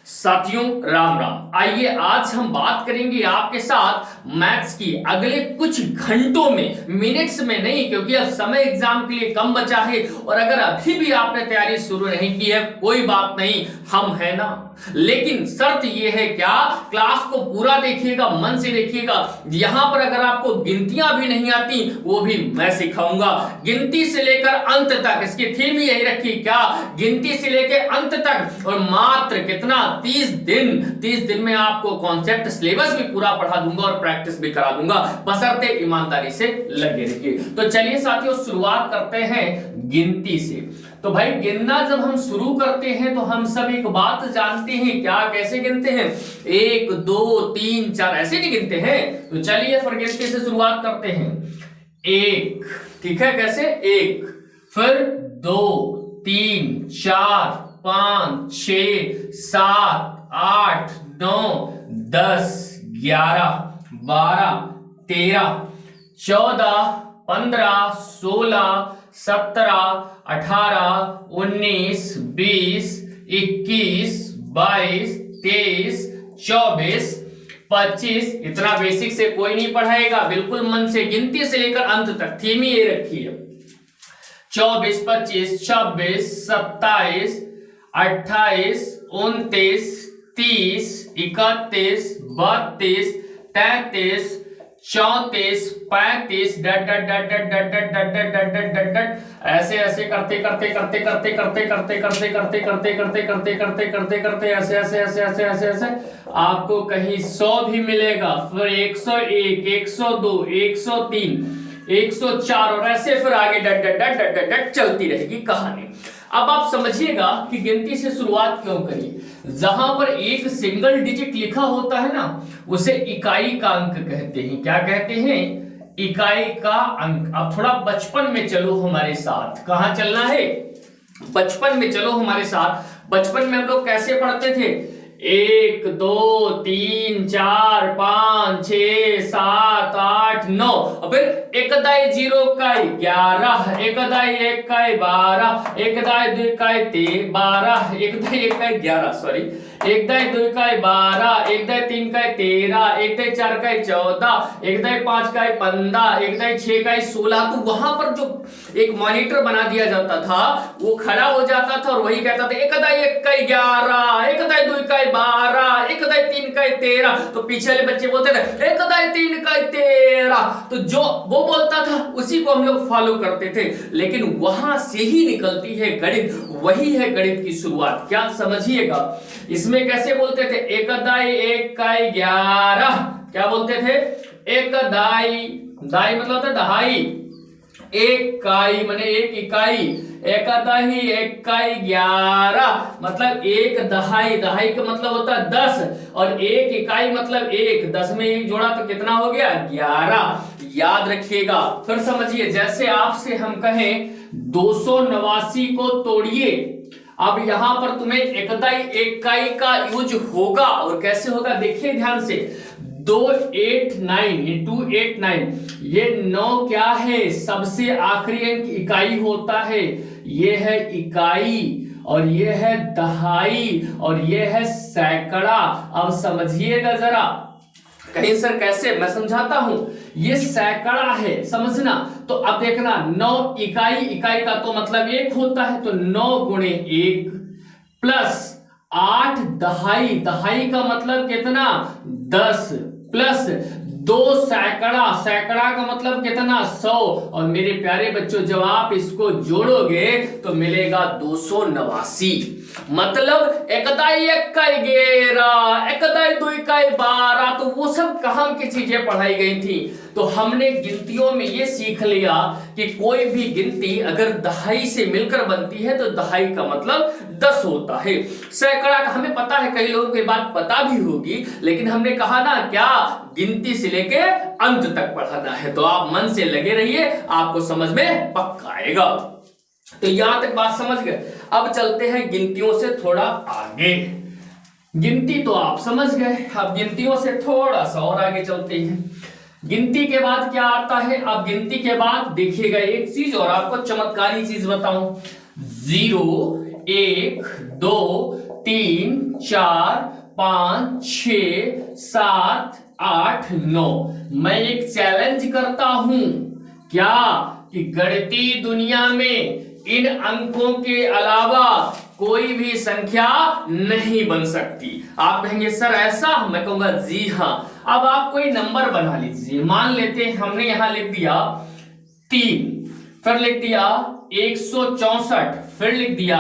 साथियों राम राम। आइए आज हम बात करेंगे आपके साथ मैथ्स की अगले कुछ घंटों में, मिनट्स में नहीं, क्योंकि अब समय एग्जाम के लिए कम बचा है। और अगर अभी भी आपने तैयारी शुरू नहीं की है, कोई बात नहीं, हम है ना। लेकिन शर्त यह है क्या, क्लास को पूरा देखिएगा, मन से देखिएगा। यहां पर अगर आपको गिनतियां भी नहीं आती, वो भी मैं सिखाऊंगा, गिनती से लेकर अंत तक। इसकी थीम यही रखी क्या, गिनती से लेकर अंत तक। और मात्र कितना, 30 दिन में आपको कॉन्सेप्ट सिलेबस भी पूरा पढ़ा दूंगा और प्रैक्टिस भी करा दूंगा, बशर्ते ईमानदारी से लगे रहिए। तो चलिए साथियों, शुरुआत करते हैं गिनती से। तो भाई गिनना जब हम शुरू करते हैं तो हम सब एक बात जानते हैं, क्या कैसे गिनते हैं, 1 2 3 4 ऐसे नहीं गिनते हैं। तो चलिए फिर गिनती से शुरुआत करते हैं। 1, ठीक है, कैसे 1, फिर 2 3 4 5 6 7 8 9 10 11 12 13 14 15 16 17 18 19 20 21 22 23 24 25। इतना बेसिक से कोई नहीं पढ़ाएगा, बिल्कुल मन से, गिनती से लेकर अंत तक थीम ही ये रखी है। 24 25 26 27 28 29 30 31 32 33 34 35 ऐसे ऐसे करते करते करते करते करते करते करते करते करते करते करते करते करते करते ऐसे ऐसे ऐसे ऐसे ऐसे ऐसे आपको कहीं 100 भी मिलेगा, फिर 101 102 103 104 और ऐसे फिर आगे डट डट डट डट डट डट चलती रहेगी कहानी। अब आप समझिएगा कि गिनती से शुरुआत क्यों करी। जहां पर एक सिंगल डिजिट लिखा होता है ना, उसे इकाई का अंक कहते हैं। क्या कहते हैं, इकाई का अंक। अब थोड़ा बचपन में चलो हमारे साथ, कहां चलना है, बचपन में चलो हमारे साथ। बचपन में हम लोग कैसे पढ़ते थे, 1 2 3 4 5 6 7 8 9, और फिर 1 दाई 0 का 11, 1 दाई 1 का 12, 1 दाई 2 का 12, 1 दाई 1 का 11, सॉरी, 1 दाई 2 का 12, 1 दाई 3 का 13, 1 दाई 4 का 14, 1 दाई 5 का 15, 1 दाई 6 का 16। तो वहां पर जो एक मॉनिटर बना दिया जाता था, वो खड़ा हो जाता था और वही कहता था 1 दाई 1 का 11, 1 दाई 2 का 12, 1 दाई 3 का 13। तो पीछे वाले बच्चे बोलते थे 1 दाई 3 का 13। तो जो वो बोलता था उसी को हम लोग फॉलो करते थे। लेकिन वहां से ही निकलती है गणित, वही है गणित की शुरुआत। क्या समझिएगा, इसमें कैसे बोलते थे, 1 दाई 1 का 11, क्या बोलते थे, 1 दाई, दाई मतलब होता है दहाई, 1 काई माने 1 इकाई, 1 दही 1 का 11 मतलब 1 दहाई, दहाई का मतलब होता है 10, और 1 इकाई मतलब 1, 10 में 1 जोड़ा तो कितना हो गया, 11। याद रखिएगा। फिर समझिए, जैसे आपसे हम कहें 289 को तोड़िए, अब यहां पर तुम्हें 1 दाई 1 काई का यूज होगा, और कैसे होगा देखिए ध्यान से, 289 इंटू 89, ये 9 क्या है, सबसे आखिरी अंक इकाई होता है, ये है इकाई, और ये है दहाई, और ये है सैकड़ा। अब समझिएगा जरा, कहीं सर कैसे, मैं समझाता हूं, ये सैकड़ा है, समझना। तो अब देखना, 9 इकाई, इकाई का तो मतलब 1 होता है, तो 9 गुणे 1 प्लस 8 दहाई, दहाई का मतलब कितना, 10 प्लस 2 सैकड़ा, सैकड़ा का मतलब कितना, 100। और मेरे प्यारे बच्चों, जब आप इसको जोड़ोगे तो मिलेगा 289। मतलब 1 दाई 1 का 11, 1 दाई 2 का 12, तो वो सब कहाँ की चीजें पढ़ाई गई थी। तो हमने गिनतियों में ये सीख लिया कि कोई भी गिनती अगर दहाई से मिलकर बनती है तो दहाई का मतलब 10 होता है। सैकड़ा का हमें पता है, कई लोगों को ये बात पता भी होगी, लेकिन हमने कहा ना क्या, गिनती से लेके अंत तक पढ़ाना है। तो आप मन से लगे रहिए, आपको समझ में पक्का आएगा। तो यहां तक बात समझ गए। अब चलते हैं गिनतियों से थोड़ा आगे। गिनती तो आप समझ गए, अब गिनतियों से थोड़ा सा और आगे चलते हैं। गिनती के बाद क्या आता है, अब गिनती के बाद देखिएगा एक चीज और आपको चमत्कारी चीज बताऊं, 0 1 2 3 4 5 6 7 8 9। मैं एक चैलेंज करता हूं क्या कि गणितीय दुनिया में इन अंकों के अलावा कोई भी संख्या नहीं बन सकती। आप कहेंगे सर ऐसा, मैं कहूंगा जी हां। अब आप कोई नंबर बना लीजिए, मान लेते हैं हमने यहां लिख दिया 3, फिर लिख दिया 164, फिर लिख दिया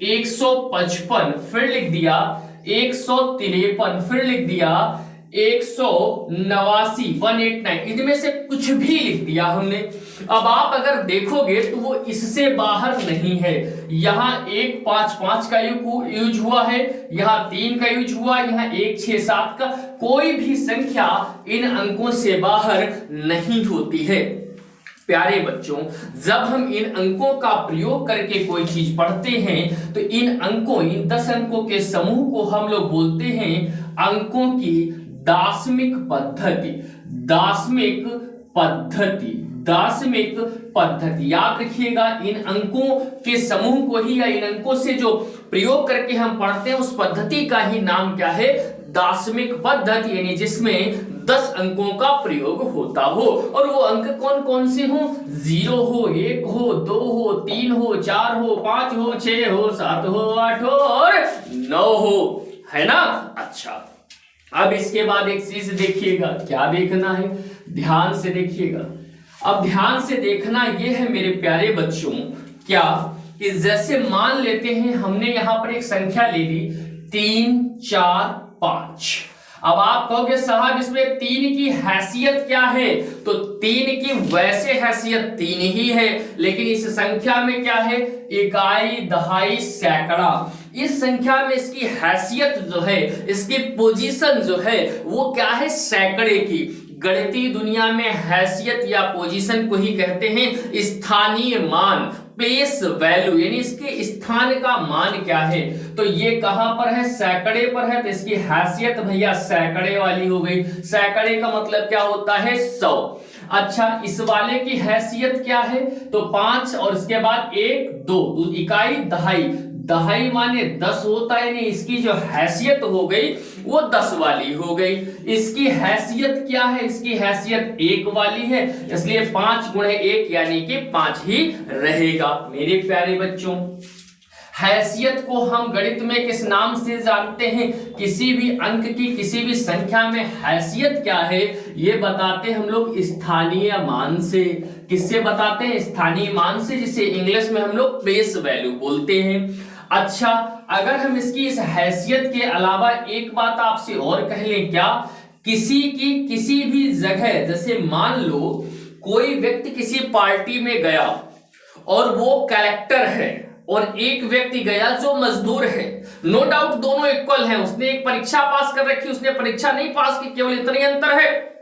155, फिर लिख दिया 153, फिर लिख दिया 189, 189, इनमें से कुछ भी लिख दिया हमने। अब आप अगर देखोगे तो वो इससे बाहर नहीं है। यहाँ 1 5 5 का यूज हुआ है, यहाँ 3 का यूज हुआ, यहाँ 1 6 7 का, कोई भी संख्या इन अंकों से बाहर नहीं होती है। प्यारे बच्चों, जब हम इन अंकों का प्रयोग करके कोई चीज पढ़ते हैं तो इन अंकों, इन 10 अंकों के समूह को हम लोग बोलते हैं अंकों की दार्शनिक पद्धति। दार्शनिक पद्धति, दार्शनिक पद्धति याद रखिएगा। इन अंकों के समूह को ही या इन अंकों से जो प्रयोग करके हम पढ़ते हैं उस पद्धति का ही नाम क्या है? दार्शनिक पद्धति, यानी जिसमें 10 अंकों का प्रयोग होता हो। और वो अंक कौन कौन से हो? 0 हो, 1 हो, 2 हो, 3 हो, 4 हो, 5 हो, 6 हो, 7 हो, 8 हो और 9 हो, है ना? अच्छा, अब इसके बाद एक चीज देखिएगा, क्या देखना है? ध्यान से देखिएगा। अब ध्यान से देखना यह है मेरे प्यारे बच्चों, क्या कि जैसे मान लेते हैं हमने यहां पर एक संख्या ले ली 3 4 5। अब आप कहोगे साहब इसमें 3 की हैसियत क्या है? तो 3 की वैसे हैसियत 3 ही है, लेकिन इस संख्या में क्या है? इकाई, दहाई, सैकड़ा। इस संख्या में इसकी हैसियत जो है, इसकी पोजीशन जो है वो क्या है? सैकड़े की। गणितीय दुनिया में हैसियत या पोजीशन को ही कहते हैं स्थानीय मान, प्लेस वैल्यू, यानी इसके स्थान का मान क्या है। तो ये कहां पर है? सैकड़े पर है, तो इसकी हैसियत भैया सैकड़े वाली हो गई। सैकड़े का मतलब क्या होता है? 100। अच्छा, इस वाले की हैसियत क्या है? तो 5 और इसके बाद 1 2 इकाई, दहाई। दहाई माने 10 होता है, नहीं इसकी जो हैसियत हो गई वो 10 वाली हो गई। इसकी हैसियत क्या है? इसकी हैसियत 1 वाली है, इसलिए 5 गुणे 1 यानी कि 5 ही रहेगा। मेरे प्यारे बच्चों, हैसियत को हम गणित में किस नाम से जानते हैं? किसी भी अंक की, किसी भी संख्या में हैसियत क्या है ये बताते हम लोग स्थानीय मान से। किससे बताते हैं? स्थानीय मान से, जिसे इंग्लिश में हम लोग प्लेस वैल्यू बोलते हैं। अच्छा, अगर हम इसकी इस हैसियत के अलावा एक बात आपसे और कह लें, क्या किसी की किसी भी जगह, जैसे मान लो कोई व्यक्ति किसी पार्टी में गया और वो कलेक्टर है और एक व्यक्ति गया जो मजदूर है, नो डाउट दोनों इक्वल हैं। उसने एक परीक्षा पास कर रखी, उसने परीक्षा नहीं पास की, केवल इतना ही अंतर है।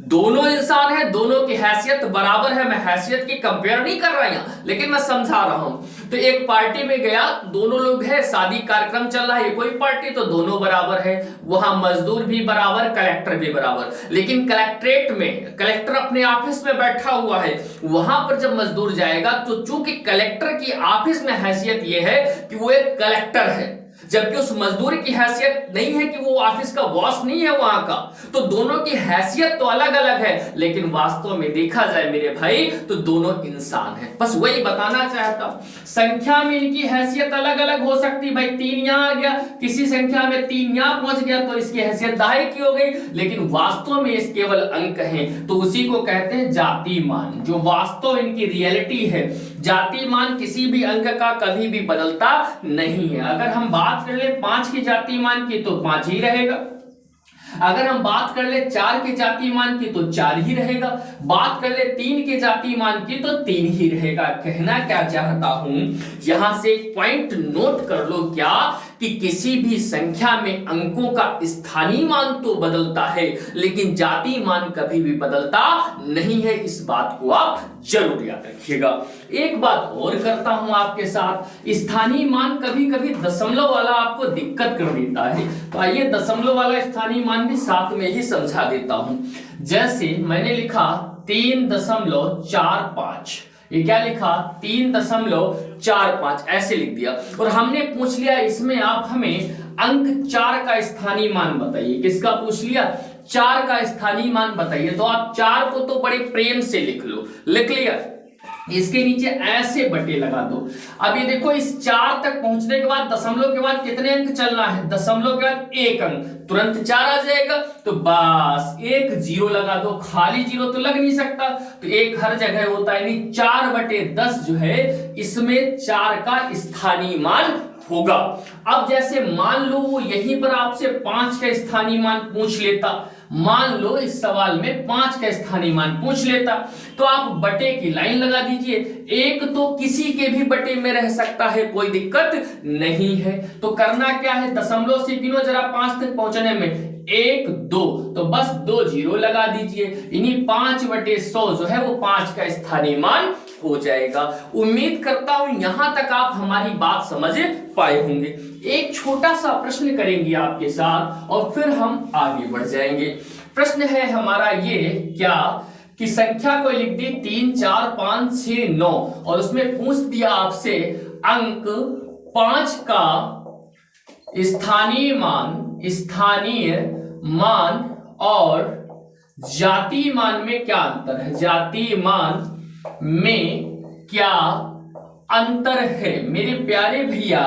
दोनों इंसान हैं, दोनों की हैसियत बराबर है। मैं हैसियत की कंपेयर नहीं कर रहा हूं, लेकिन मैं समझा रहा हूं। तो एक पार्टी में गया, दोनों लोग हैं, शादी कार्यक्रम चल रहा है, कोई पार्टी, तो दोनों बराबर है। वहां मजदूर भी बराबर, कलेक्टर भी बराबर। लेकिन कलेक्ट्रेट में कलेक्टर अपने ऑफिस में बैठा हुआ है, वहां पर जब मजदूर जाएगा तो चूंकि कलेक्टर की ऑफिस में हैसियत यह है कि वो एक कलेक्टर है, जबकि उस मजदूर की हैसियत नहीं है कि वो ऑफिस का बॉस नहीं है वहां का। तो दोनों की हैसियत तो अलग अलग है, लेकिन वास्तव में देखा जाए मेरे भाई तो दोनों इंसान हैं। बस वही बताना चाहता हूं। संख्या में इनकी हैसियत अलग अलग हो सकती। भाई 3 यहां आ गया, किसी संख्या में 3 यहां पहुंच गया तो इसकी हैसियत दहाई की हो गई, लेकिन वास्तव में इस केवल अंक हैं, तो उसी को कहते हैं जाति मान, जो वास्तव इनकी रियलिटी है। जाति मान किसी भी अंक का कभी भी बदलता नहीं है। अगर हम बात कर ले 5 की जाति मान की तो 5 ही रहेगा। अगर हम बात कर ले 4 के जाति मान की तो 4 ही रहेगा। बात कर ले 3 के जाति मान की तो 3 ही रहेगा। कहना क्या चाहता हूं, यहां से एक पॉइंट नोट कर लो, क्या कि किसी भी संख्या में अंकों का स्थानीय मान तो बदलता है, लेकिन जाति मान कभी भी बदलता नहीं है। इस बात को आप जरूर याद रखिएगा। एक बात और करता हूं आपके साथ, स्थानीय मान कभी कभी दशमलव वाला आपको दिक्कत कर देता है, तो आइए दशमलव वाला स्थानीय मान भी साथ में ही समझा देता हूं। जैसे मैंने लिखा 3.45, ये क्या लिखा 3.45 ऐसे लिख दिया। और हमने पूछ लिया इसमें आप हमें अंक 4 का स्थानीय मान बताइए। किसका पूछ लिया? 4 का स्थानीय मान बताइए। तो आप 4 को तो बड़े प्रेम से लिख लो। लिख लिया? इसके नीचे ऐसे बटे लगा दो। अब ये देखो इस 4 तक पहुंचने के बाद दशमलव के बाद कितने अंक चलना है? दशमलव के बाद 1 अंक, तुरंत 4 आ जाएगा। तो बस एक 0 लगा दो, खाली 0 तो लग नहीं सकता, तो एक हर जगह होता है। यानी 4/10 जो है इसमें 4 का स्थानीय मान होगा। अब जैसे मान लो वो यहीं पर आपसे 5 का स्थानीय मान पूछ लेता, मान लो इस सवाल में 5 का स्थानीय मान पूछ लेता, तो आप बटे की लाइन लगा दीजिए। एक तो किसी के भी बटे में रह सकता है, कोई दिक्कत नहीं है। तो करना क्या है? दशमलव से गिनो जरा 5 तक पहुंचने में, 1 2, तो बस 2 0 लगा दीजिए। इन्हीं 5/100 जो है वो 5 का स्थानीय मान हो जाएगा। उम्मीद करता हूं यहां तक आप हमारी बात समझ पाए होंगे। एक छोटा सा प्रश्न करेंगे आपके साथ और फिर हम आगे बढ़ जाएंगे। प्रश्न है हमारा ये क्या कि संख्या को लिख दी 3 4 5 6 9 और उसमें पूछ दिया आपसे अंक 5 का स्थानीय मान और जातीय मान में क्या अंतर है? जातीय मान में क्या अंतर है? मेरे प्यारे भैया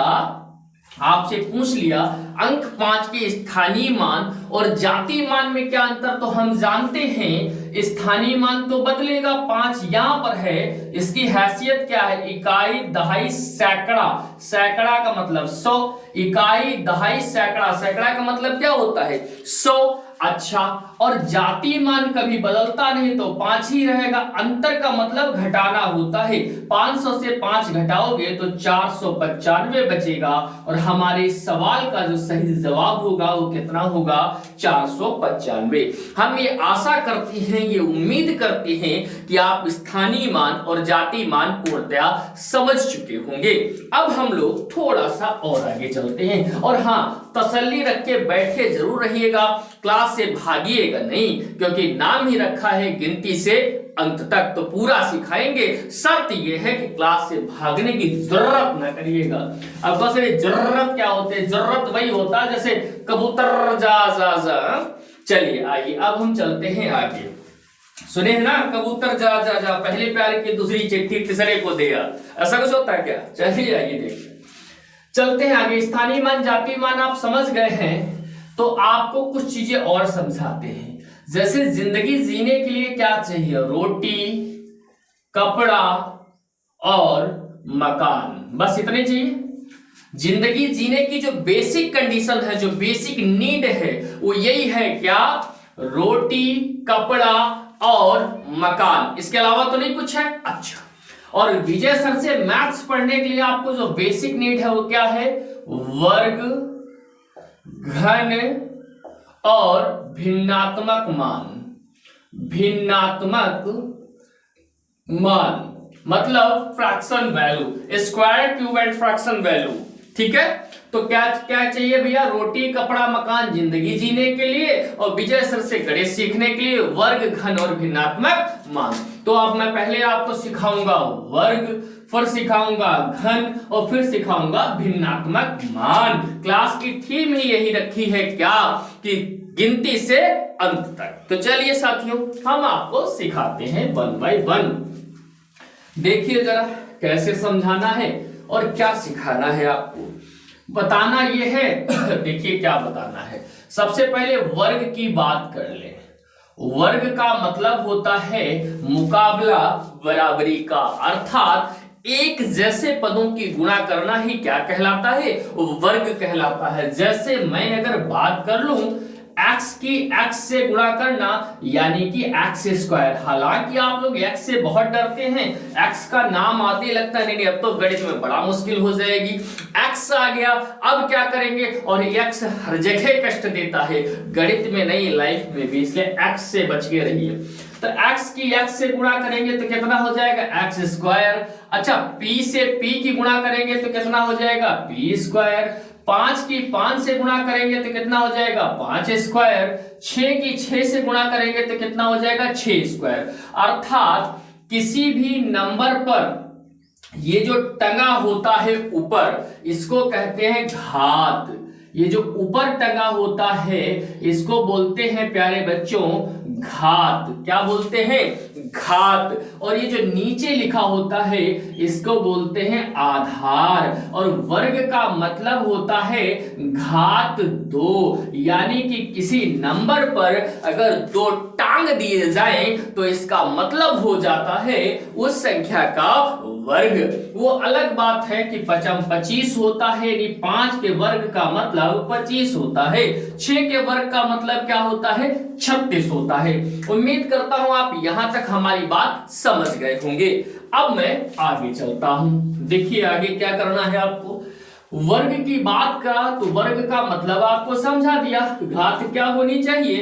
आपसे पूछ लिया अंक 5 के स्थानीय मान और जातीय मान में क्या अंतर, तो हम जानते हैं स्थानीय मान तो बदलेगा, 5 यहां पर है, इसकी हैसियत क्या है? इकाई, दहाई, सैकड़ा। सैकड़ा का मतलब 100, इकाई, दहाई, सैकड़ा। सैकड़ा का मतलब क्या होता है? 100। अच्छा, और जातीय मान कभी बदलता नहीं तो 5 ही रहेगा। अंतर का मतलब घटाना होता है, 500 से 5 घटाओगे तो 495 बचेगा और हमारे सवाल का जो सही जवाब होगा वो कितना होगा? 495। हम ये आशा करते हैं, ये उम्मीद करते हैं कि आप स्थानीय मान और जातीय मान पूर्णतया समझ चुके होंगे। अब हम लोग थोड़ा सा और आगे चलते हैं। और हाँ, तसल्ली रख के बैठे जरूर रहिएगा, क्लास से भागिएगा नहीं, क्योंकि नाम ही रखा है गिनती से अंत तक, तो पूरा सिखाएंगे। शर्त यह है कि क्लास से भागने की जरूरत ना करिएगा। अब बस जरूरत क्या होते है? जरूरत वही होता है जैसे कबूतर जा जा जा। चलिए आइए अब हम चलते हैं आगे। सुने ना, कबूतर जा जा जा, पहले प्यार की दूसरी चिट्ठी तीसरे को दिया, ऐसा कुछ होता है क्या? चलिए आइए देखिए, चलते हैं आगे। स्थानीय मान जातीय मान आप समझ गए हैं, तो आपको कुछ चीजें और समझाते हैं। जैसे जिंदगी जीने के लिए क्या चाहिए? रोटी, कपड़ा और मकान, बस इतने चाहिए। जिंदगी जीने की जो बेसिक कंडीशन है, जो बेसिक नीड है, वो यही है क्या? रोटी, कपड़ा और मकान। इसके अलावा तो नहीं कुछ है? अच्छा, और विजय सर से मैथ्स पढ़ने के लिए आपको जो बेसिक नीड है वो क्या है? वर्ग, घन और भिन्नात्मक मान। भिन्नात्मक मान मतलब fraction value, square, cube and fraction value. ठीक है, तो क्या क्या चाहिए भैया? रोटी, कपड़ा, मकान जिंदगी जीने के लिए, और विजय सर से गणित सीखने के लिए वर्ग, घन और भिन्नात्मक मान। तो अब मैं पहले आपको सिखाऊंगा वर्ग, फिर सिखाऊंगा घन और फिर सिखाऊंगा भिन्नात्मक मान। क्लास की थीम ही यही रखी है क्या कि गिनती से अंत तक। तो चलिए साथियों, हम आपको सिखाते हैं 1 by 1। देखिए जरा कैसे समझाना है और क्या सिखाना है आपको। बताना यह है देखिए क्या बताना है। सबसे पहले वर्ग की बात कर ले। वर्ग का मतलब होता है मुकाबला, बराबरी का, अर्थात एक जैसे पदों की गुणा करना ही क्या कहलाता है? वर्ग कहलाता है। जैसे मैं अगर बात कर लूं x की x से गुणा करना यानी कि x स्क्वायर। हालांकि आप लोग x से बहुत डरते हैं, x का नाम आते ही लगता है नहीं अब तो गणित में बड़ा मुश्किल हो जाएगी। x आ गया, अब क्या करेंगे? और x हर जगह कष्ट देता है, गणित में नहीं लाइफ में भी, इसलिए x से बच के रहिए। तो x की x से गुणा करेंगे तो कितना हो जाएगा? x square. अच्छा, p से p की गुणा करेंगे तो कितना हो जाएगा? p square. 5 की 5 से गुणा करेंगे तो कितना हो जाएगा? 5 स्क्वायर। 6 की 6 से गुणा करेंगे तो कितना हो जाएगा? 6 स्क्वायर। अर्थात किसी भी नंबर पर ये जो टंगा होता है ऊपर, इसको कहते हैं घात। ये जो ऊपर टंगा होता है इसको बोलते हैं प्यारे बच्चों घात। क्या बोलते हैं? घात। और ये जो नीचे लिखा होता है इसको बोलते हैं आधार। और वर्ग का मतलब होता है घात 2, यानी कि किसी नंबर पर अगर 2 टांग दिए जाएं तो इसका मतलब हो जाता है उस संख्या का वर्ग। वो अलग बात है कि 25 होता है, यानी 5 के वर्ग का मतलब 25 होता है, 6 के वर्ग का मतलब क्या होता है? 36 होता है। उम्मीद करता हूं आप यहां तक हमारी बात समझ गए होंगे। अब मैं आगे चलता हूं। देखिए आगे क्या करना है आपको। वर्ग की बात करा तो वर्ग का मतलब आपको समझा दिया, घात क्या होनी चाहिए?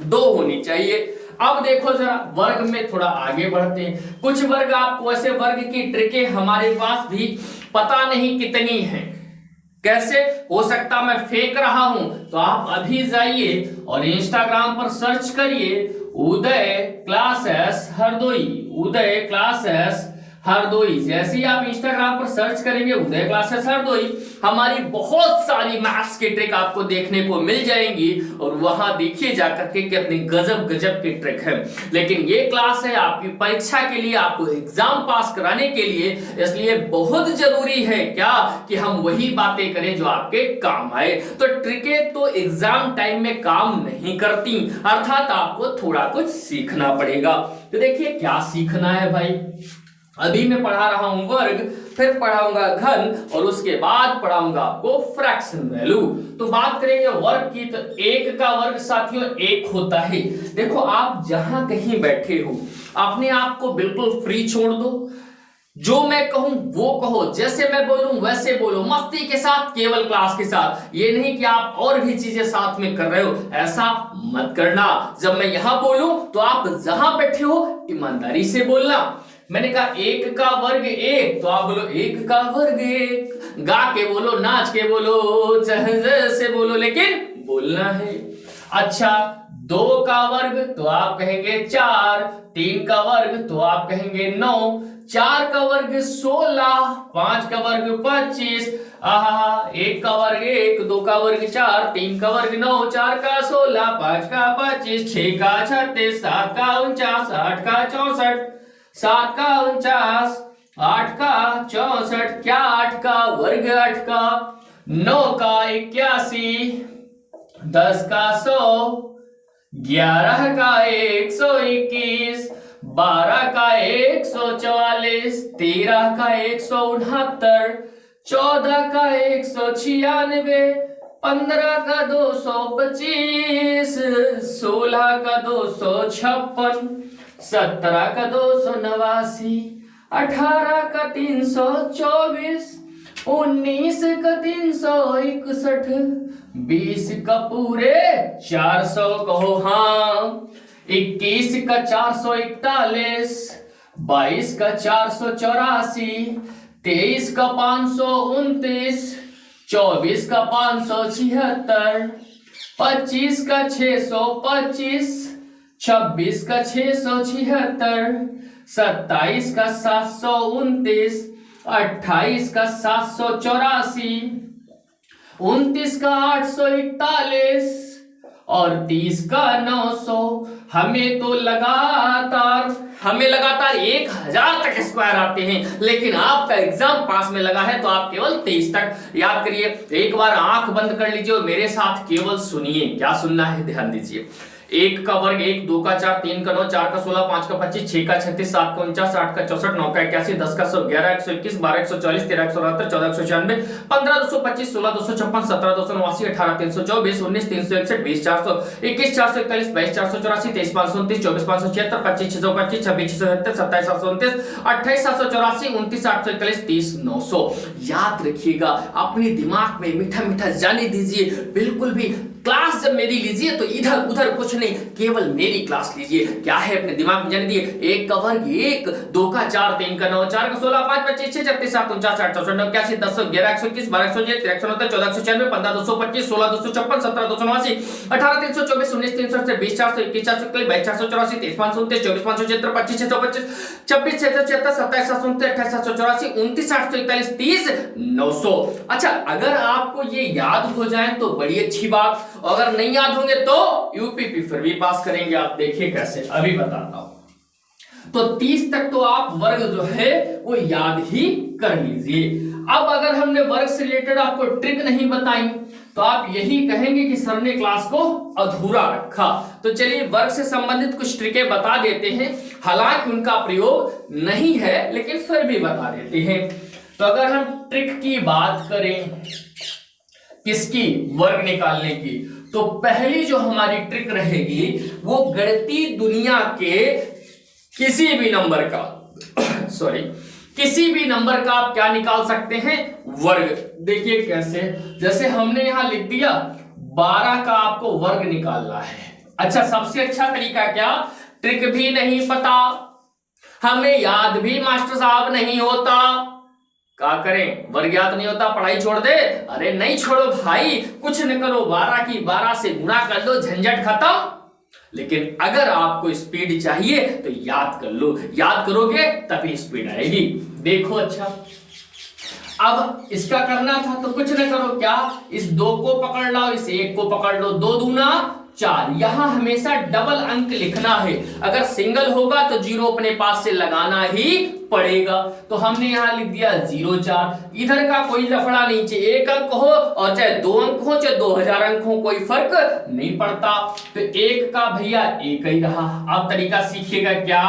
2 होनी चाहिए। अब देखो जरा वर्ग में थोड़ा आगे बढ़ते हैं। कुछ वर्ग आपको ऐसे वर्ग की ट्रिकें हमारे पास भी पता नहीं कितनी हैं। कैसे हो सकता मैं फेंक रहा हूं, तो आप अभी जाइए और इंस्टाग्राम पर सर्च करिए उदय क्लासेस हरदोई, उदय क्लासेस हरदोई। जैसे ही आप इंस्टाग्राम पर सर्च करेंगे उदय क्लासेस हरदोई, हमारी बहुत सारी मैथ्स की ट्रिक आपको देखने को मिल जाएंगी। और वहां देखिए जाकर के कितनी गजब गजब की ट्रिक है। लेकिन ये क्लास है आपकी परीक्षा के लिए, आपको एग्जाम पास कराने के लिए, इसलिए बहुत जरूरी है क्या कि हम वही बातें करें जो आपके काम आए। तो ट्रिकें तो एग्जाम टाइम में काम नहीं करती, अर्थात आपको थोड़ा कुछ सीखना पड़ेगा। तो देखिए क्या सीखना है भाई। अभी मैं पढ़ा रहा हूं वर्ग, फिर पढ़ाऊंगा घन, और उसके बाद पढ़ाऊंगा आपको फ्रैक्शन वैल्यू। तो बात करेंगे वर्ग की, तो 1 का वर्ग साथियों 1 होता है। देखो आप जहां कहीं बैठे हो अपने आप को बिल्कुल फ्री छोड़ दो, जो मैं कहूं वो कहो, जैसे मैं बोलूं वैसे बोलो, मस्ती के साथ, केवल क्लास के साथ। ये नहीं कि आप और भी चीजें साथ में कर रहे हो, ऐसा मत करना। जब मैं यहां बोलूं तो आप जहां बैठे हो ईमानदारी से बोलना। मैंने कहा 1 का वर्ग 1, तो आप बोलो 1 का वर्ग 1। गा के बोलो, नाच के बोलो, चाहे से बोलो, लेकिन बोलना है। अच्छा 2 का वर्ग तो आप कहेंगे 4, 3 का वर्ग तो आप कहेंगे 9, 4 का वर्ग 16, 5 का वर्ग 25, 1 का वर्ग 1, 2 का वर्ग 4, 3 का वर्ग 9, 4 का 16, 5 का 25, 6 का 36, 7 का 49, 8 का 64, 7 का 49, 8 का 64, क्या 8 का वर्ग 8 का, 9 का 81, 10 का 100, 11 का 121, 12 का 144, 13 का 169, 14 का 196, 15 का 225, 16 का 256, 17 का 289, 18 का 324, 19 का 361, 20 का पूरे 400 कहो हाँ, 21 का 441, 22 का 484, 23 का 529, 24 का 576, 25 का 625, 26 का 676, 27 का 729, 28 का 784, 29 का 841 और 30 का 900। हमें लगातार 1000 तक स्क्वायर आते हैं, लेकिन आपका एग्जाम पास में लगा है तो आप केवल 23 तक याद करिए। एक बार आंख बंद कर लीजिए और मेरे साथ केवल सुनिए। क्या सुनना है, ध्यान दीजिए। 1 का वर्ग 1, 2 का 4, 3 का 9, 4 का 16, 5 का 25, 6 का 36, 7 का 49, 8 का 64, 9 का 81, 10 का 100, 11 121, 12 140, 13 169, 14 196, 15 225, 16 256, 17 289, 18 324, 19 361, 20 400, 21 441, 22 484, 23 529, 24 576, 25 625, 26 677, 27 729, 28 784, 29 841, 30 900। याद रखिएगा, अपने दिमाग में मीठा मीठा जाने दीजिए। बिल्कुल भी क्लास जब मेरी लीजिए तो इधर उधर कुछ नहीं, केवल मेरी क्लास लीजिए। क्या है अपने दिमाग में जाने दिए, 1 का वर्ग 1, 2 का 4, 3 का 9, 4 का 16, 5 25 6 36 7 49 60 64 81 10 11 121 12 121 13 169 14 196 15 225 16 256 17 289 18 324 19 368 20 421 421 22 484 23 529 24 576 25 625 26 676 27 729 28 784 29 841 30 900। अच्छा, अगर आपको ये याद हो जाए तो बड़ी अच्छी बात, अगर नहीं याद होंगे तो यूपीपी फिर भी पास करेंगे। आप देखिए कैसे, अभी बताता हूं। तो 30 तक तो आप वर्ग जो है वो याद ही कर लीजिए। अब अगर हमने वर्ग से रिलेटेड आपको ट्रिक नहीं बताई तो आप यही कहेंगे कि सर ने क्लास को अधूरा रखा। तो चलिए वर्ग से संबंधित कुछ ट्रिकें बता देते हैं, हालांकि उनका प्रयोग नहीं है लेकिन फिर भी बता देते हैं। तो अगर हम ट्रिक की बात करें किसकी, वर्ग निकालने की, तो पहली जो हमारी ट्रिक रहेगी वो गणितीय दुनिया के किसी भी नंबर का किसी भी नंबर का आप क्या निकाल सकते हैं, वर्ग। देखिए कैसे, जैसे हमने यहां लिख दिया 12 का आपको वर्ग निकालना है। अच्छा, सबसे अच्छा तरीका क्या, ट्रिक भी नहीं पता, हमें याद भी मास्टर साहब नहीं होता, क्या करें, वर्ग याद नहीं होता, पढ़ाई छोड़ दे। अरे नहीं छोड़ो भाई, कुछ न करो, 12 की 12 से गुणा कर लो, झंझट खत्म। लेकिन अगर आपको स्पीड चाहिए तो याद कर लो, याद करोगे तभी स्पीड आएगी। देखो अच्छा, अब इसका करना था तो कुछ न करो, क्या, इस 2 को पकड़ लो, इस 1 को पकड़ लो, 2 दूना 4। यहां हमेशा डबल अंक लिखना है, अगर सिंगल होगा तो 0 अपने पास से लगाना ही पड़ेगा। तो हमने यहां लिख दिया 0 4, इधर का कोई लफड़ा नहीं, चाहे 1 अंक हो और चाहे 2 अंक हो, चाहे 2000 अंक हो, कोई फर्क नहीं पड़ता। तो 1 का भैया 1 ही रहा। अब तरीका सीखिएगा, क्या,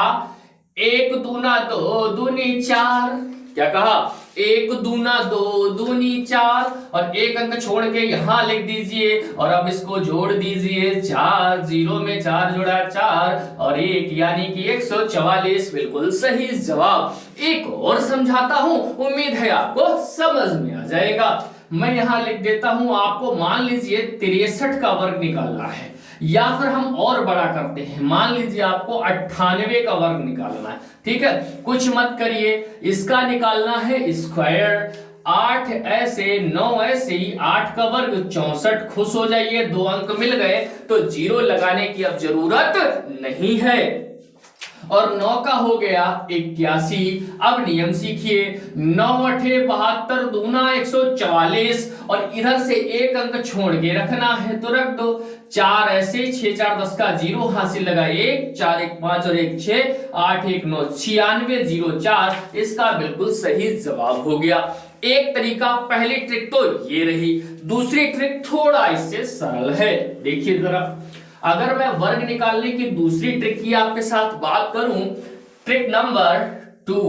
1 दूना 2 दूनी 4, क्या कहा, 1 दूना 2 दूनी 4, और 1 अंक छोड़ के यहां लिख दीजिए और अब इसको जोड़ दीजिए, 4, 0 में 4 जोड़ा 4 और 1 यानी कि 144, बिल्कुल सही जवाब। एक और समझाता हूं, उम्मीद है आपको समझ में आ जाएगा। मैं यहां लिख देता हूं, आपको मान लीजिए 63 का वर्ग निकालना है, या फिर हम और बड़ा करते हैं, मान लीजिए आपको 98 का वर्ग निकालना है, ठीक है। कुछ मत करिए, इसका निकालना है स्क्वायर, 8 ऐसे 9 ऐसे ही, 8 का वर्ग 64, खुश हो जाइए, 2 अंक मिल गए तो 0 लगाने की अब जरूरत नहीं है। और 9 का हो गया 81। अब नियम सीखिए, 9 8 72 दूना 144, और इधर से 1 अंक छोड़ के रखना है तो रख दो, 4 ऐसे, 6 4 10 का 0 हासिल लगा, 1 4 1 5 और 1 6 8 1 9 96 0 4, इसका बिल्कुल सही जवाब हो गया। एक तरीका, पहली ट्रिक तो ये रही। दूसरी ट्रिक थोड़ा इससे सरल है, देखिए जरा। अगर मैं वर्ग निकालने की दूसरी ट्रिक की आपके साथ बात करूं, ट्रिक नंबर 2,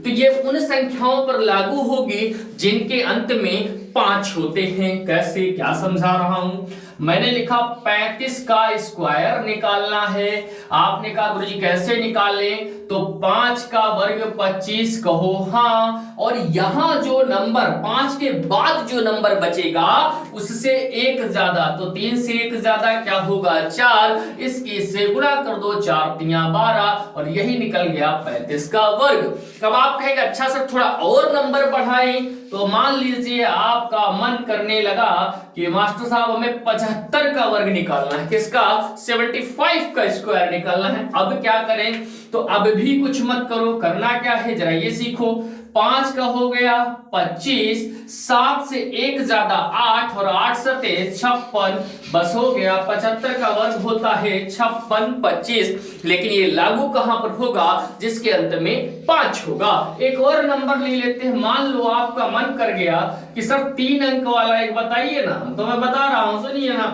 तो ये उन संख्याओं पर लागू होगी जिनके अंत में 5 होते हैं। कैसे, क्या समझा रहा हूं, मैंने लिखा 35 का स्क्वायर निकालना है। आपने कहा गुरुजी कैसे निकालें, तो 5 का वर्ग 25 कहो हाँ, और यहां जो नंबर 5 के बाद जो नंबर बचेगा उससे 1 ज्यादा, तो 3 से 1 ज्यादा क्या होगा, 4, इसकी से गुणा कर दो, 4 3 12, और यही निकल गया 35 का वर्ग। अब आप कहेंगे अच्छा सर थोड़ा और नंबर बढ़ाएं, तो मान लीजिए आपका मन करने लगा कि मास्टर साहब हमें 75 का वर्ग निकालना है, किसका, 75 का स्क्वायर निकालना है। अब क्या करें, तो अब भी कुछ मत करो, करना क्या है जरा ये सीखो। 5 का हो गया 25, 7 से 1 ज्यादा 8, और 8 सते 56, बस हो गया। 75 का वर्ग होता है 56 25, लेकिन ये लागू कहां पर होगा, जिसके अंत में 5 होगा। एक और नंबर ले लेते हैं, मान लो आपका मन कर गया कि सर 3 अंक वाला एक बताइए ना, तो मैं बता रहा हूं सुनिए ना,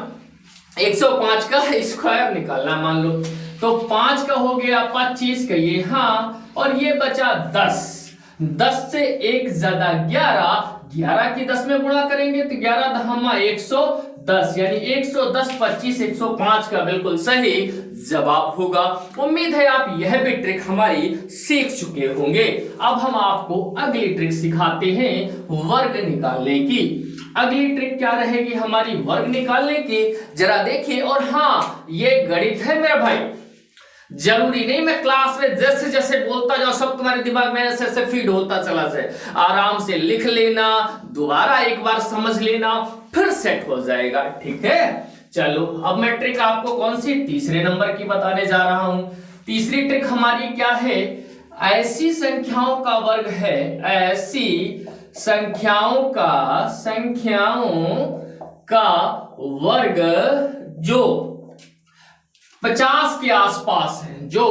105 का स्क्वायर निकालना मान लो, तो 5 का हो गया 25 का ये हाँ, और ये बचा 10, 10 से 1 ज्यादा 11, 11 की 10 में गुणा करेंगे तो 11 दहमा 110, यानी 110 25 105 का बिल्कुल सही जवाब होगा। उम्मीद है आप यह भी ट्रिक हमारी सीख चुके होंगे। अब हम आपको अगली ट्रिक सिखाते हैं वर्ग निकालने की। अगली ट्रिक क्या रहेगी हमारी वर्ग निकालने की, जरा देखिए। और हाँ, ये गणित है मेरे भाई, जरूरी नहीं मैं क्लास में जैसे जैसे बोलता जाऊं सब तुम्हारे दिमाग में ऐसे ऐसे फीड होता चला जाए। आराम से लिख लेना, दोबारा एक बार समझ लेना, फिर सेट हो जाएगा, ठीक है। चलो अब मैं ट्रिक आपको कौन सी, तीसरे नंबर की बताने जा रहा हूं। तीसरी ट्रिक हमारी क्या है, ऐसी संख्याओं का वर्ग है, ऐसी संख्याओं का वर्ग जो 50 के आसपास है, जो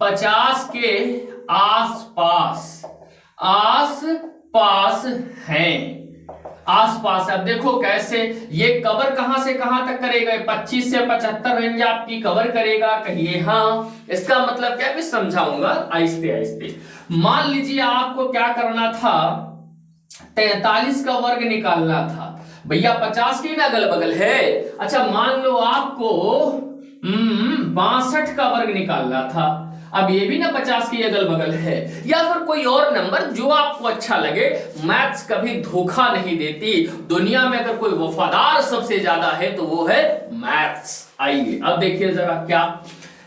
50 के आसपास हैं, आसपास। अब देखो कैसे ये कवर कहां से कहां तक करेगा, 25 से 75 रेंज आपकी कवर करेगा, कहिए हाँ। इसका मतलब क्या, भी समझाऊंगा आहिस्ते आहिस्ते। मान लीजिए आपको क्या करना था, 43 का वर्ग निकालना था भैया, 50 के ना अगल बगल है। अच्छा मान लो आपको 62 का वर्ग निकालना था, अब ये भी ना 50 की अगल बगल है, या फिर कोई और नंबर जो आपको अच्छा लगे। मैथ्स कभी धोखा नहीं देती, दुनिया में अगर कोई वफादार सबसे ज्यादा है तो वो है मैथ्स। आइए अब देखिए जरा क्या,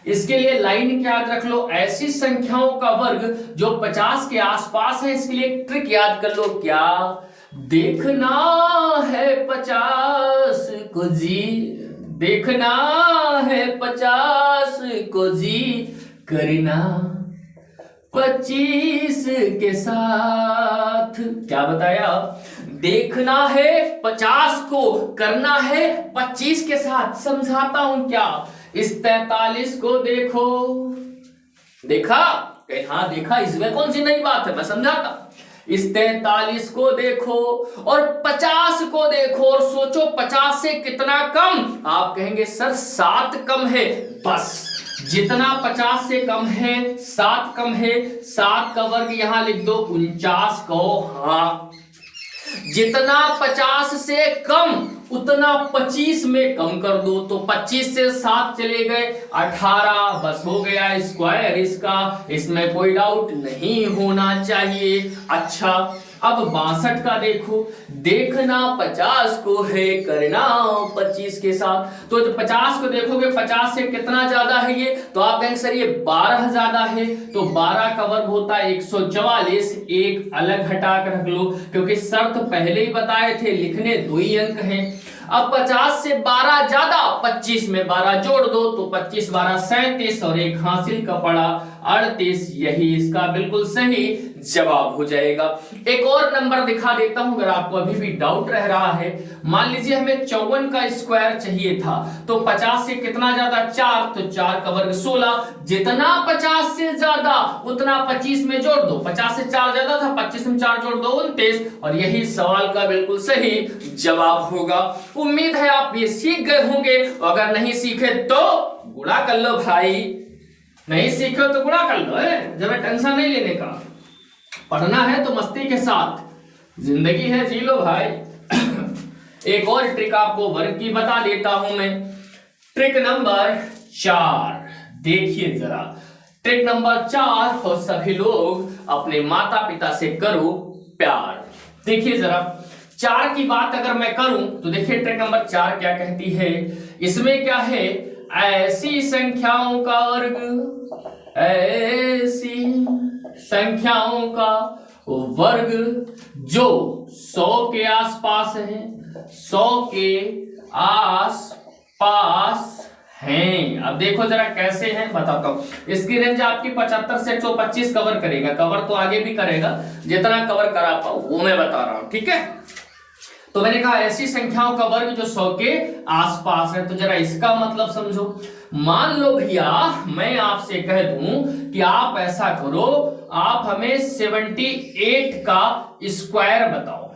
इसके लिए लाइन क्या याद रख लो, ऐसी संख्याओं का वर्ग जो 50 के आसपास है। इसके लिए एक ट्रिक याद कर लो, क्या, देखना है 50 को जी, देखना है 50 को जी, करना 25 के साथ। क्या बताया, देखना है 50 को, करना है 25 के साथ। समझाता हूं क्या, इस 43 को देखो, देखा, हाँ देखा, इसमें कौन सी नई बात है, मैं समझाता। इस 43 को देखो और 50 को देखो और सोचो 50 से कितना कम। आप कहेंगे सर 7 कम है, बस जितना 50 से कम है 7 कम है, 7 का वर्ग यहां लिख दो 49 को। हाँ, जितना 50 से कम उतना 25 में कम कर दो, तो 25 से 7 चले गए 18, बस हो गया स्क्वायर इसका, इसमें कोई डाउट नहीं होना चाहिए। अच्छा अब 62 का देखो, देखना 50 को है, करना 25 के साथ। तो 50 को देखोगे 50 से कितना ज्यादा है ये, तो आप कहेंगे सर ये 12 ज्यादा है, तो 12 का वर्ग होता है 144। एक अलग हटा कर रख लो, क्योंकि शर्त पहले ही बताए थे, लिखने 2 ही अंक हैं। अब 50 से 12 ज्यादा, 25 में 12 जोड़ दो, तो 25 12 37 और एक हासिल का पड़ा 38। यही इसका बिल्कुल सही जवाब हो जाएगा। एक और नंबर दिखा देता हूं अगर आपको अभी भी डाउट रह रहा है। मान लीजिए हमें 54 का स्क्वायर चाहिए था, तो 50 से कितना ज्यादा, 4, तो 4 का वर्ग 16। जितना 50 से ज्यादा उतना 25 में जोड़ दो, 50 से 4 ज्यादा था, 25 में 4 जोड़ दो 29, और यही सवाल का बिल्कुल सही जवाब होगा। उम्मीद है आप ये सीख गए होंगे, अगर नहीं सीखे तो गुणा कर लो भाई, नहीं सीखे तो गुणा कर लो, जब टेंशन नहीं लेने का, पढ़ना है तो मस्ती के साथ, जिंदगी है जी लो भाई। एक और ट्रिक आपको वर्ग की बता देता हूं मैं, ट्रिक नंबर 4 देखिए जरा। ट्रिक नंबर 4, और सभी लोग अपने माता पिता से करो प्यार। देखिए जरा 4 की बात अगर मैं करूं तो देखिए ट्रिक नंबर 4 क्या कहती है, इसमें क्या है, ऐसी संख्याओं का वर्ग, ऐसी संख्याओं का वर्ग जो 100 के आसपास है, 100 के आसपास हैं। अब देखो जरा कैसे हैं बताता हूं। इसकी रेंज आपकी 75 से 125 कवर करेगा, कवर तो आगे भी करेगा, जितना कवर करा पाओ वो मैं बता रहा हूं, ठीक है। तो मैंने कहा ऐसी संख्याओं का वर्ग जो 100 के आसपास है, तो जरा इसका मतलब समझो। मान लो भैया मैं आपसे कह दूं कि आप ऐसा करो, आप हमें 78 का स्क्वायर बताओ,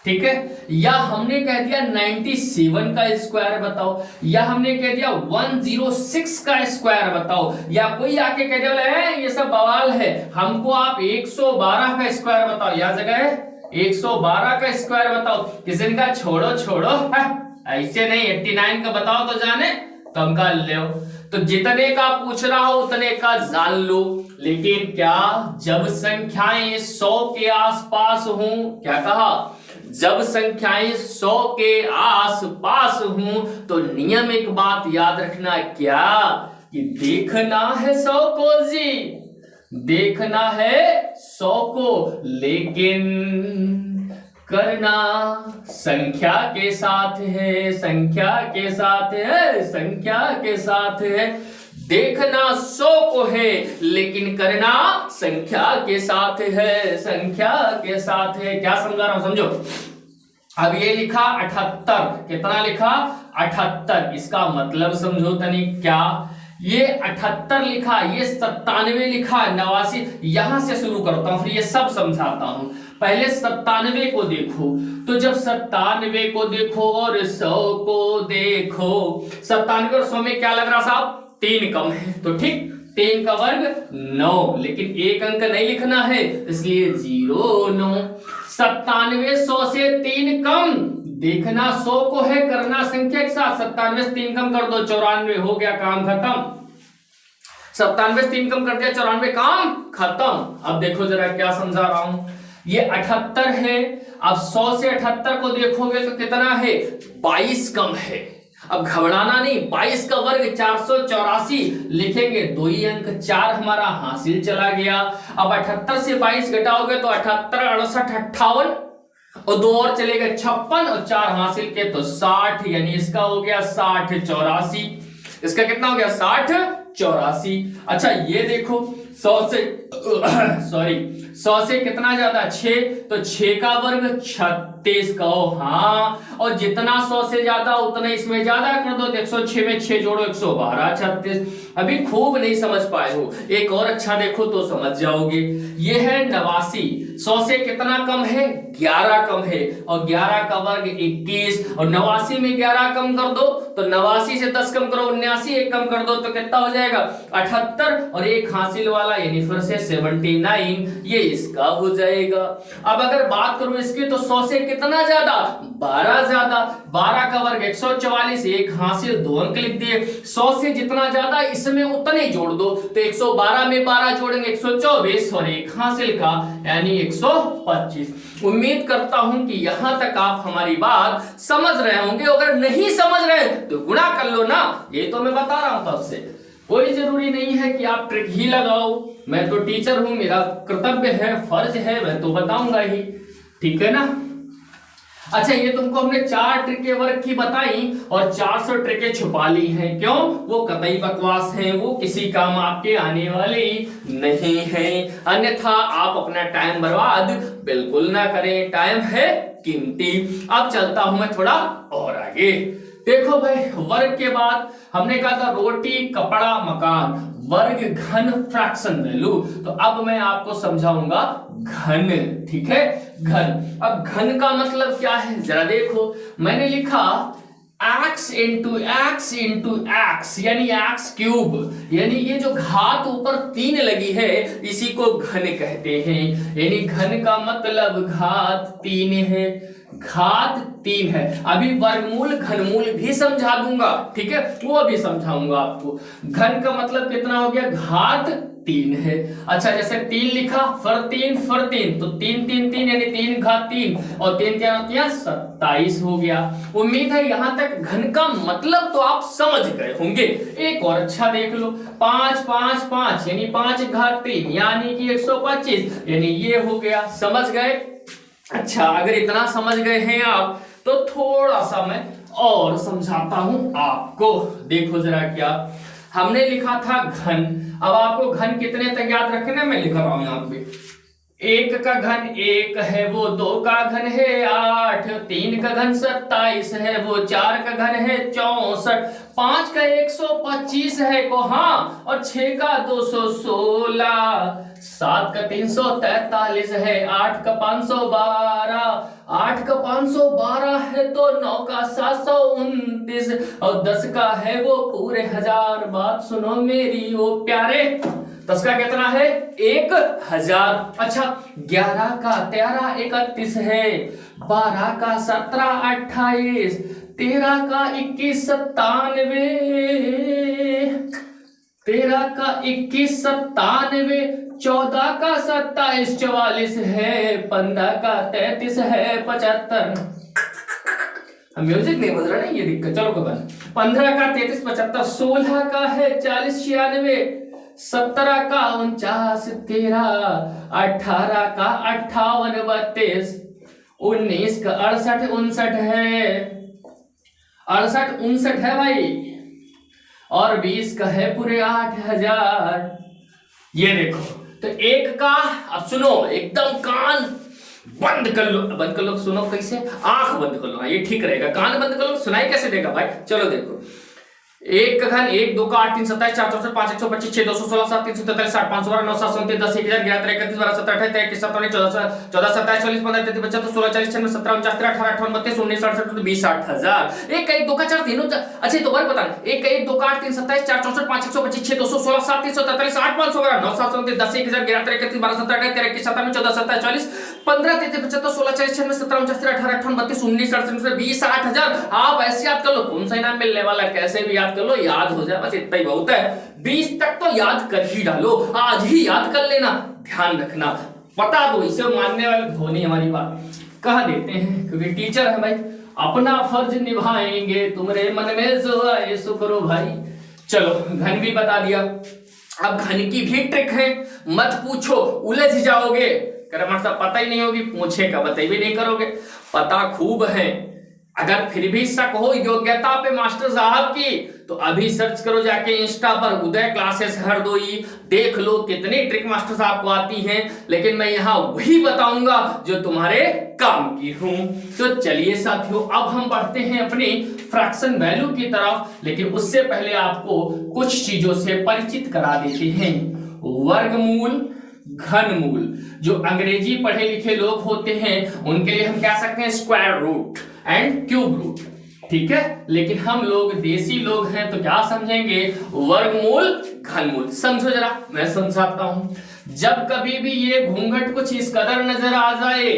ठीक है, या हमने कह दिया 97 का स्क्वायर बताओ, या हमने कह दिया 106 का स्क्वायर बताओ, या कोई आके कह दिया ये सब बवाल है, हमको आप 112 का स्क्वायर बताओ, या जगह है 112 का स्क्वायर बताओ। किसी ने कहा छोड़ो छोड़ो, ऐसे नहीं 89 का बताओ तो जाने, तो हम कहा ले, तो जितने का पूछ रहा हो उतने का जान लो। लेकिन क्या, जब संख्याएं 100 के आसपास हों, क्या कहा, जब संख्याएं 100 के आस पास हों तो नियम एक बात याद रखना, क्या कि देखना है 100 को जी, देखना है 100 को, लेकिन करना संख्या के साथ है, संख्या के साथ है, संख्या के साथ है। देखना 100 को है लेकिन करना संख्या के साथ है, संख्या के साथ है। क्या समझा रहा हूं, समझो। अब ये लिखा 78, कितना लिखा 78, इसका मतलब समझो तनी, क्या ये 78 लिखा, ये 97 लिखा, 89, यहां से शुरू करता हूं, फिर ये सब समझाता हूं। पहले 97 को देखो, तो जब 97 को देखो और 100 को देखो, 97 और 100 में क्या लग रहा साहब, 3 कम है, तो ठीक 3 का वर्ग 9, लेकिन एक अंक नहीं लिखना है इसलिए 0 9। 97 100 से 3 कम, देखना 100 को है, करना संख्या के साथ, 97 से 3 कम कर दो 94, हो गया काम खत्म। 97 से 3 कम कर दिया 94, काम खत्म। अब देखो जरा क्या समझा रहा हूं, ये 78 है, अब 100 से 78 को देखोगे तो कितना है, 22 कम है। अब घबराना नहीं, 22 का वर्ग 484 लिखेंगे, 2 ही अंक, 4 हमारा हासिल चला गया। अब 78 से 22 घटाओगे तो 78 68 58 और 2 और चलेगा 56 और 4 हासिल के तो 60, यानी इसका हो गया 60 84, इसका कितना हो गया 60 84। अच्छा ये देखो 100 से सॉरी 100 से कितना ज्यादा 6, तो 6 का वर्ग 36 कहो हाँ, और जितना 100 से ज्यादा उतना इसमें ज्यादा कर दो, 106 में 6 जोड़ो 112 36। अभी खूब नहीं समझ पाए हो, एक और अच्छा देखो तो समझ जाओगे। ये है 89, 100 से कितना कम है 11 कम है, और 11 का वर्ग 21, और 89 में 11 कम कर दो तो 89 से 10 कम करो 79, एक कम कर दो तो कितना हो जाएगा 78, और एक हासिल वाला यानी फिर से 79, ये इसका हो जाएगा। अब अगर बात करूं इसकी तो 100 से कितना ज्यादा 12 ज्यादा, 12 का वर्ग 144, एक हासिल 2 अंक लिख दिए। 100 से जितना ज्यादा इसमें उतने जोड़ दो, तो 112 में 12 जोड़ेंगे 124, और एक हासिल का यानी 125। उम्मीद करता हूं कि यहां तक आप हमारी बात समझ रहे होंगे, अगर नहीं समझ रहे तो गुणा कर लो ना, ये तो मैं बता रहा हूं तब से, कोई जरूरी नहीं है कि आप ट्रिक ही लगाओ, मैं तो टीचर हूं, मेरा कर्तव्य है, फर्ज है, मैं तो बताऊंगा ही, ठीक है ना। अच्छा ये तुमको हमने 4 ट्रिकें वर्ग की बताई और 400 ट्रिकें छुपा ली हैं, क्यों, वो कतई बकवास हैं, वो किसी काम आपके आने वाले नहीं हैं, अन्यथा आप अपना टाइम बर्बाद बिल्कुल ना करें, टाइम है कीमती। अब चलता हूं मैं थोड़ा और आगे। देखो भाई वर्ग के बाद हमने कहा था रोटी कपड़ा मकान, वर्ग घन फ्रैक्शन वैल्यू, तो अब मैं आपको समझाऊंगा घन, ठीक है घन। अब घन का मतलब क्या है जरा देखो, मैंने लिखा x into x into x यानी एक्स क्यूब, यानी ये जो घात ऊपर 3 लगी है इसी को घन कहते हैं, यानी घन का मतलब घात 3 है, घात 3 है। अभी वर्गमूल घनमूल भी समझा दूंगा, ठीक है वो भी समझाऊंगा आपको। घन का मतलब कितना हो गया, घात 3 है। अच्छा जैसे 3 लिखा फिर 3 तो 3 3 3 यानी 3 घात 3 और 3 क्या 27 हो गया। उम्मीद है यहां तक घन का मतलब तो आप समझ गए होंगे। एक और अच्छा देख लो, 5 5 5 यानी 5 घात 3 यानी कि 125, यानी ये हो गया, समझ गए। अच्छा अगर इतना समझ गए हैं आप तो थोड़ा सा मैं और समझाता हूं आपको। देखो जरा क्या हमने लिखा था घन, अब आपको घन कितने तक याद रखना मैं लिख रहा हूं यहाँ पे। 1 का घन 1 है वो 2 का घन है 8, 3 का घन 27 है वो 4 का घन है 64, 5 का 125 है को हाँ, और 6 का 216, 7 का 343 है, 8 का 512, 8 का 512 है तो 9 का 729 और 10 का है वो पूरे 1000। बात सुनो मेरी वो प्यारे, 10 का कितना है 1000। अच्छा 11 का 13 31 है, 12 का 17 28, 13 का 21 97, 13 का 21 97, 14 का 27 44 है, 15 का 33 है 75। म्यूजिक नहीं बज रहा ना, ये दिक्कत। चलो कबन 15 का 33 75, 16 का है 40 96, 17 का 49 13, 18 का 58 32, 19 का 68 59 है, 68 59 है भाई, और 20 का है पूरे 8000। ये देखो तो एक का, अब सुनो एकदम कान बंद कर लो, बंद कर लो, सुनो कैसे, आंख बंद कर लो, ये ठीक रहेगा। कान बंद कर लो, सुनाई कैसे देगा भाई। चलो देखो, एक का घन 1 2 का 8 3 27 4 64 5 125 6 216 7 343 60 512 9 7 37 10 1000 11 31 12 17 18 23 27 14 14 27 40 15 33 25 16 40 96 17 49 18 18 32 19 68 20 6000। एक का 1 2 का 4 तीनों अच्छा तो वर्ग बता, एक का 1 2 का 8 3 27 4 64 5 125 6 216 7 343 8 512 9 7 10 1000 11 31 12 17 18 23 27 14 27 40 15 33 75 16 40 96 17 49 18 18 32 19 68 20 6000। आप ऐसे याद कर लो, कौन सा इनाम मिलने वाला कैसे भी याद कर लो, याद हो जाए बस इतना ही बहुत है। 20 तक तो याद कर ही डालो, आज ही याद कर लेना, ध्यान रखना, पता दो, इसे मानने वाले धोनी हमारी बात कह देते हैं, क्योंकि टीचर है भाई, अपना फर्ज निभाएंगे, तुम्हारे मन में जो आए सो करो भाई। चलो घन भी बता दिया, अब घन की भी ट्रिक है, मत पूछो उलझ जाओगे, पता ही नहीं होगी, पूछे का बता भी नहीं करोगे, पता खूब है। अगर फिर भी शक हो योग्यता पे मास्टर साहब की, तो अभी सर्च करो जाके इंस्टा पर उदय क्लासेस हरदोई, देख लो कितनी ट्रिक मास्टर साहब को आती हैं, लेकिन मैं यहाँ वही बताऊंगा जो तुम्हारे काम की हूं। तो चलिए साथियों, अब हम बढ़ते हैं अपनी फ्रैक्शन वैल्यू की तरफ, लेकिन उससे पहले आपको कुछ चीजों से परिचित करा देते हैं। वर्गमूल, घनमूल, जो अंग्रेजी पढ़े लिखे लोग होते हैं उनके लिए हम कह सकते हैं square root and cube root, ठीक है, लेकिन हम लोग देसी लोग हैं तो क्या समझेंगे, वर्गमूल घनमूल। समझो जरा, मैं समझाता हूं। जब कभी भी ये घूंघट कुछ इस कदर नजर आ जाए,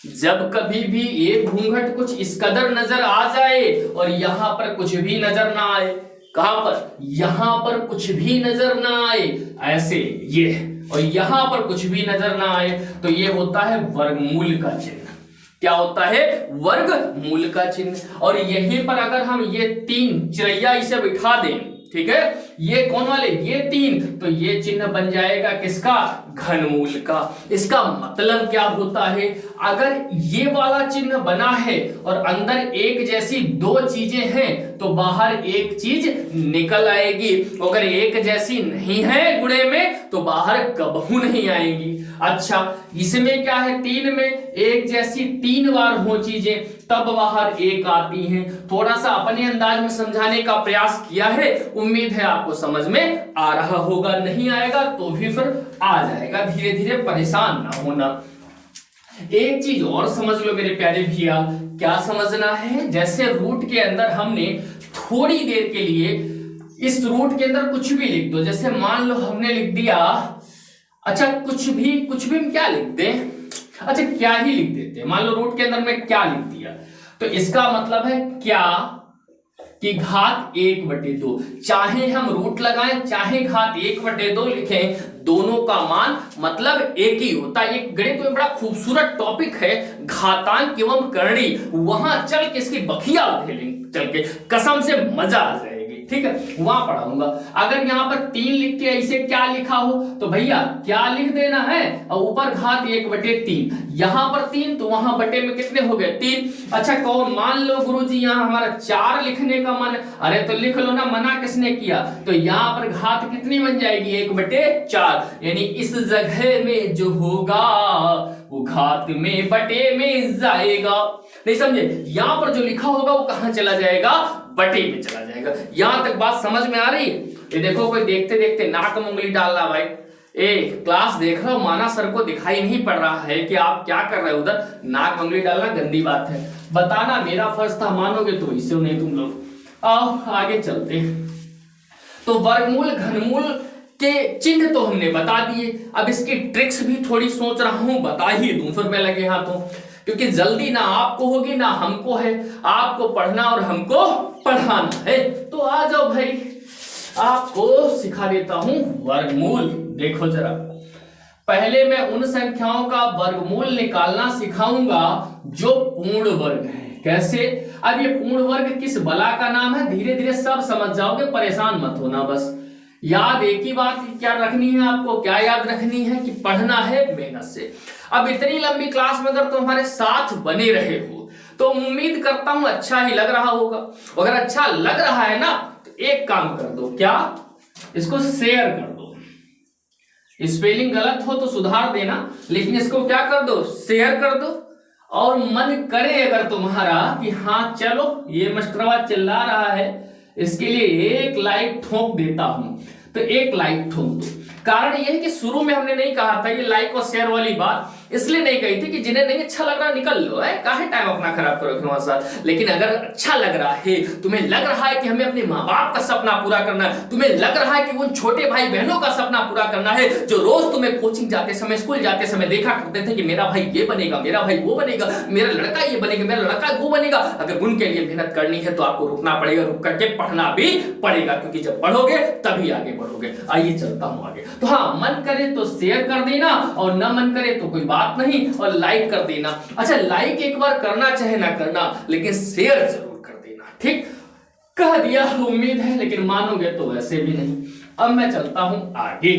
जब कभी भी ये घूंघट कुछ इस कदर नजर आ जाए और यहां पर कुछ भी नजर ना आए, कहां पर, यहां पर कुछ भी नजर ना आए, ऐसे ये, और यहां पर कुछ भी नजर ना आए, तो ये होता है वर्गमूल का चिन्ह। क्या होता है, वर्गमूल का चिन्ह। और यहीं पर अगर हम ये 3 चिरैया इसे बिठा दें, ठीक है, ये कौन वाले, ये 3, तो ये चिन्ह बन जाएगा किसका, घनमूल का। इसका मतलब क्या होता है, अगर ये वाला चिन्ह बना है और अंदर एक जैसी 2 चीजें हैं तो बाहर एक चीज निकल आएगी, अगर एक जैसी नहीं है गुणे में तो बाहर कबहू नहीं आएगी। अच्छा, इसमें क्या है, 3 में एक जैसी 3 बार हो चीजें तब बाहर एक आती हैं। थोड़ा सा अपने अंदाज में समझाने का प्रयास किया है, उम्मीद है आपको समझ में आ रहा होगा, नहीं आएगा तो भी फिर आ जाएगा, धीरे धीरे परेशान ना होना। एक चीज और समझ लो मेरे प्यारे भैया, क्या समझना है, जैसे रूट के अंदर हमने थोड़ी देर के लिए इस रूट के अंदर कुछ भी लिख दो, जैसे मान लो हमने लिख दिया, अच्छा कुछ भी क्या लिख दें, अच्छा क्या ही लिख देते हैं, मान लो रूट के अंदर में क्या लिख दिया, तो इसका मतलब है क्या कि घात 1/2, चाहे हम रूट लगाएं चाहे घात 1/2 लिखें, दोनों का मान मतलब एक ही होता है। एक गणित में बड़ा खूबसूरत टॉपिक है घातांक एवं करणी, वहां चल के इसकी बखिया चल के कसम से मजा आ जाएगी, ठीक है, वहां पढ़ाऊंगा। अगर यहाँ पर 3 लिख के ऐसे क्या लिखा हो तो भैया क्या लिख देना है, और ऊपर घात 1/3, यहां पर 3 तो वहां बटे में कितने हो गए 3। अच्छा कौन, मान लो गुरुजी यहाँ हमारा 4 लिखने का मन, अरे तो लिख लो ना, मना किसने किया, तो यहाँ पर घात कितनी बन जाएगी 1/4, यानी इस जगह में जो होगा वो घात में बटे में जाएगा। नहीं समझे, यहां पर जो लिखा होगा वो कहां चला जाएगा, बटे में चला जाएगा। यहां तक बात समझ में आ रही है। ये देखो कोई देखते देखते नाक में उंगली डाल रहा भाई, क्लास देख रहा हूं, माना सर को दिखाई नहीं पड़ रहा है कि आप क्या कर रहे हो उधर, नाक में उंगली डालना गंदी बात है, बताना मेरा फर्ज था, मानोगे तो इसे नहीं तुम लोग। आओ आगे चलते। तो वर्गमूल घनमूल के चिन्ह तो हमने बता दिए, अब इसकी ट्रिक्स भी थोड़ी सोच रहा हूं बता ही दूं फिर मैं लगे हाथों, क्योंकि जल्दी ना आपको होगी ना हमको है, आपको पढ़ना और हमको पढ़ाना है। तो आ जाओ भाई, आपको सिखा देता हूं वर्गमूल। देखो जरा, पहले मैं उन संख्याओं का वर्गमूल निकालना सिखाऊंगा जो पूर्ण वर्ग है। कैसे? अब ये पूर्ण वर्ग किस बला का नाम है, धीरे धीरे सब समझ जाओगे, परेशान मत होना। बस याद एक ही बात क्या रखनी है आपको, क्या याद रखनी है कि पढ़ना है मेहनत से। अब इतनी लंबी क्लास में अगर तुम हमारे साथ बने रहे हो तो उम्मीद करता हूं अच्छा ही लग रहा होगा। अगर अच्छा लग रहा है ना तो एक काम कर दो, क्या? इसको शेयर कर दो। स्पेलिंग गलत हो तो सुधार देना, लेकिन इसको क्या कर दो, शेयर कर दो। और मन करे अगर तुम्हारा कि हाँ चलो ये मास्टरवा चिल्ला रहा है, इसके लिए एक लाइक ठोक देता हूं, तो एक लाइक ठोक दो। कारण यह है कि शुरू में हमने नहीं कहा था ये लाइक और शेयर वाली बात, इसलिए नहीं कही थी कि जिन्हें नहीं अच्छा लग रहा निकल लो, है काहे टाइम अपना खराब करो तुम्हारे साथ। लेकिन अगर अच्छा लग रहा है, तुम्हें लग रहा है कि हमें अपने माँ बाप का सपना पूरा करना है, तुम्हें लग रहा है कि उन छोटे भाई बहनों का सपना पूरा करना है जो रोज तुम्हें कोचिंग जाते समय, स्कूल जाते समय देखा करते थे कि मेरा भाई ये बनेगा, मेरा भाई वो बनेगा, मेरा लड़का ये बनेगा, मेरा लड़का वो बनेगा, अगर उनके लिए मेहनत करनी है तो आपको रुकना पड़ेगा, रुक करके पढ़ना भी पड़ेगा, क्योंकि जब पढ़ोगे तभी आगे बढ़ोगे। आइए चलता हूं आगे। तो हाँ, मन करे तो शेयर कर देना और न मन करे तो कोई बात नहीं, और लाइक कर देना। अच्छा, लाइक एक बार करना चाहे ना करना, लेकिन शेयर जरूर कर देना, ठीक? कह दिया, उम्मीद है, लेकिन मानोगे तो वैसे भी नहीं। अब मैं चलता हूं आगे।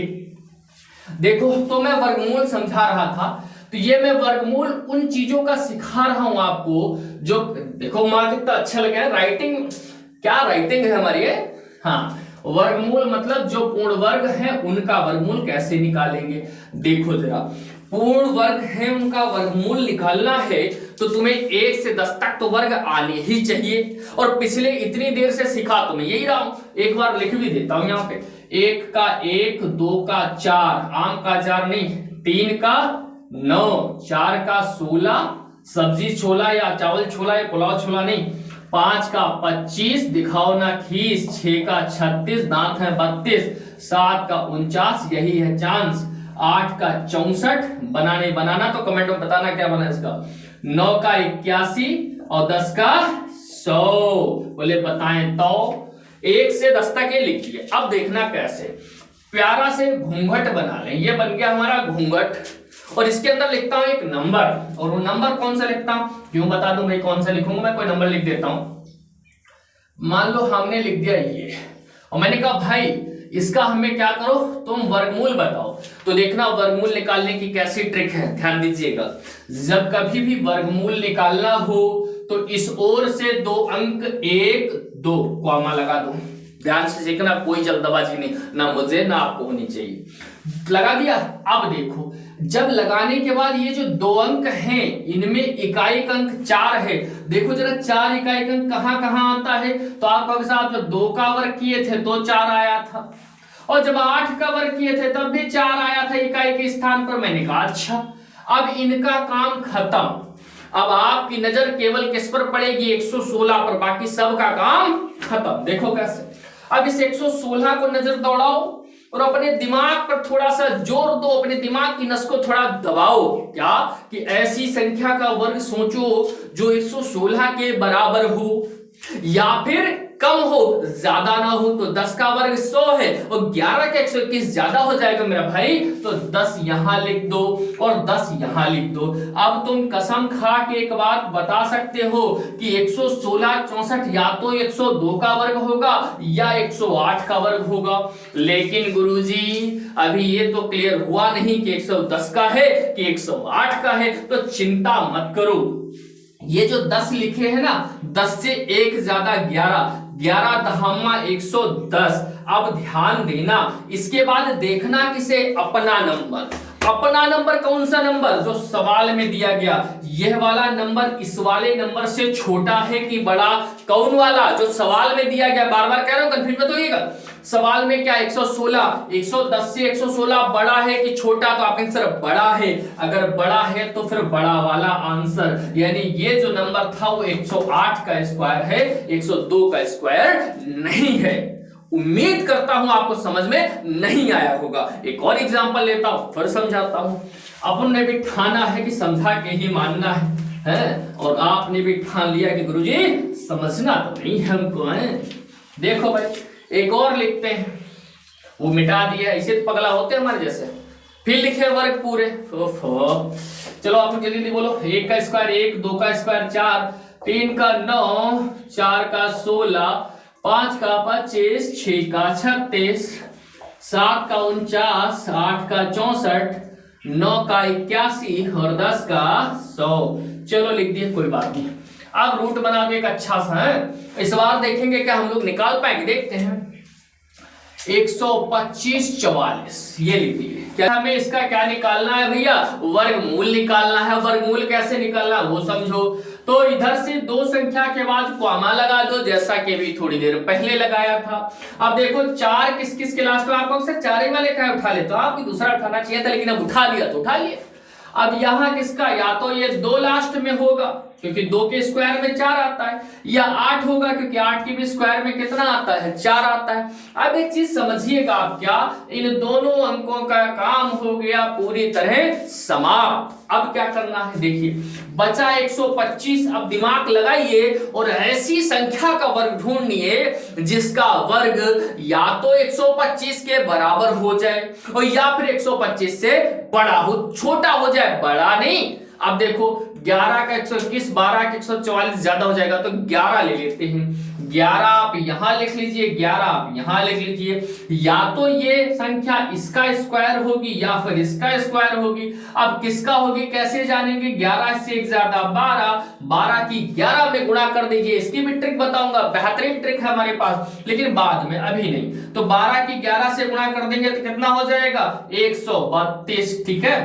देखो, तो मैं वर्गमूल समझा रहा था, तो ये मैं वर्गमूल उन चीजों का सिखा रहा हूं आपको जो, देखो मां कितना अच्छा लगा है, राइटिंग क्या राइटिंग है हमारी। हाँ, वर्गमूल मतलब जो पूर्ण वर्ग है उनका वर्गमूल कैसे निकालेंगे। देखो जरा, पूर्ण वर्ग है उनका वर्गमूल निकालना है तो तुम्हें 1 से 10 तक तो वर्ग आने ही चाहिए, और पिछले इतनी देर से सिखा तो मैं यही रहा हूं, एक बार लिख भी देता हूं यहाँ पे। 1 का 1, 2 का 4, आम का 4 नहीं, 3 का 9, 4 का 16, सब्जी छोला या चावल छोला या पुलाव छोला नहीं, 5 का 25, दिखाओ ना खीस, 6 का 36, दांत है 32, 7 का 49, यही है चांस, 8 का 64, बनाना तो कमेंट में बताना क्या बना इसका, 9 का 81 और 10 का 100, बोले बताएं तो। 1 से 10 तक ये लिख दिए। अब देखना कैसे, प्यारा से घूंघट बना लें। ये बन गया हमारा घूंघट, और इसके अंदर लिखता हूं एक नंबर, और वो नंबर कौन सा लिखता हूं, क्यों बता दूं भाई कौन सा लिखूंगा मैं, कोई नंबर लिख देता हूं। मान लो हमने लिख दिया ये, और मैंने कहा भाई इसका हमें क्या करो, तुम वर्गमूल बताओ। तो देखना वर्गमूल निकालने की कैसी ट्रिक है, ध्यान दीजिएगा। जब कभी भी वर्गमूल निकालना हो तो इस ओर से 2 अंक 1 2 कॉमा लगा दो। ध्यान से सीखना, कोई जल्दबाजी नहीं, ना मुझे ना आपको होनी चाहिए। लगा दिया। अब देखो, जब लगाने के बाद ये जो 2 अंक हैं इनमें इकाई अंक 4 है। देखो जरा 4 इकाई अंक कहां कहां आता है, तो आप साहब जब 2 का वर्ग किए थे तो 4 आया था, और जब 8 का वर्ग किए थे तब भी 4 आया था इकाई के स्थान पर। मैंने कहा अच्छा, अब इनका काम खत्म। अब आपकी नजर केवल किस पर पड़ेगी, 116 पर, बाकी सबका काम खत्म। देखो कैसे, अब इस 116 को नजर दौड़ाओ और अपने दिमाग पर थोड़ा सा जोर दो, अपने दिमाग की नस को थोड़ा दबाओ। क्या कि ऐसी संख्या का वर्ग सोचो जो 116 के बराबर हो या फिर कम हो, ज्यादा ना हो। तो 10 का वर्ग 100 है और 11 का 121 ज्यादा हो जाएगा मेरा भाई, तो 10 यहां लिख दो और 10 यहां लिख दो। अब तुम कसम खा के एक बात बता सकते हो कि 116 64 या तो 102 का वर्ग होगा या 108 का वर्ग होगा। लेकिन गुरुजी अभी ये तो क्लियर हुआ नहीं कि 110 का है कि 108 का है, तो चिंता मत करो। ये जो 10 लिखे हैं ना, 10 से 1 ज्यादा 11, 11 दहम्मा 110। अब ध्यान देना, इसके बाद देखना किसे, अपना नंबर। अपना नंबर कौन सा नंबर, जो सवाल में दिया गया। यह वाला नंबर इस वाले नंबर से छोटा है कि बड़ा, कौन वाला जो सवाल में दिया गया। बार बार कह रहा हूं, कंफ्यूज मत होइएगा। सवाल में क्या 116, 110 से 116 बड़ा है कि छोटा, तो आपका आंसर बड़ा है। अगर बड़ा है तो फिर बड़ा वाला आंसर, यानी ये जो नंबर था वो 108 का स्क्वायर है, 102 का स्क्वायर नहीं है। उम्मीद करता हूं आपको समझ में नहीं आया होगा। एक और एग्जांपल लेता हूं, फिर समझाता हूं। अपन ने भी ठाना है कि समझा के ही मानना है, और आपने भी ठान लिया कि गुरुजी समझना तो नहीं है हमको है। देखो भाई, एक और लिखते हैं, वो मिटा दिया, इसे तो पगला होते हैं हमारे जैसे। फिर लिखे वर्ग पूरे। चलो आप लोग जल्दी बोलो। 1 का स्क्वायर 1, 2 का स्क्वायर 4, 3 का 9, 4 का 16, 5 का 25, 6 का 36, 7 का 49, 8 का 64, 9 का 81 और 10 का 100। चलो लिख दिए, कोई बात नहीं। अब रूट बना दो एक अच्छा सा है, इस बार देखेंगे क्या हम लोग निकाल पाएंगे, देखते हैं। 125 44 ये लिख दिए। क्या हमें इसका क्या निकालना है भैया, वर्गमूल निकालना है। वर्गमूल कैसे निकालना है वो समझो। तो इधर से दो संख्या के बाद कॉमा लगा दो, जैसा कि भी थोड़ी देर पहले लगाया था। अब देखो 4 किस किस के लास्ट में, आपको अक्सर 4 ही वाले का उठा ले, तो आपको दूसरा उठाना चाहिए था, लेकिन अब उठा लिया तो उठा लिया। अब यहां किसका, या तो ये 2 लास्ट में होगा क्योंकि 2 के स्क्वायर में 4 आता है, या 8 होगा क्योंकि 8 के भी स्क्वायर में कितना आता है, 4 आता है। अब एक चीज समझिएगा आप, क्या इन दोनों अंकों का काम हो गया पूरी तरह समाप्त। अब क्या करना है देखिए, बचा 125। अब दिमाग लगाइए और ऐसी संख्या का वर्ग ढूंढिए जिसका वर्ग या तो 125 के बराबर हो जाए और या फिर 125 से बड़ा हो, छोटा हो जाए, बड़ा नहीं। अब देखो 11 का 121, 12 का 144 ज्यादा हो जाएगा तो 11 ले लेते हैं। 11 आप यहां लिख लीजिए, 11 आप यहां लिख लीजिए। या तो ये संख्या इसका स्क्वायर होगी या फिर इसका स्क्वायर होगी। अब किसका होगी कैसे जानेंगे, 11 से एक ज्यादा 12, 12 की 11 में गुणा कर दीजिए। इसकी भी ट्रिक बताऊंगा, बेहतरीन ट्रिक है हमारे पास, लेकिन बाद में, अभी नहीं। तो 12 की 11 से गुणा कर देंगे तो कितना हो जाएगा, 132। ठीक है,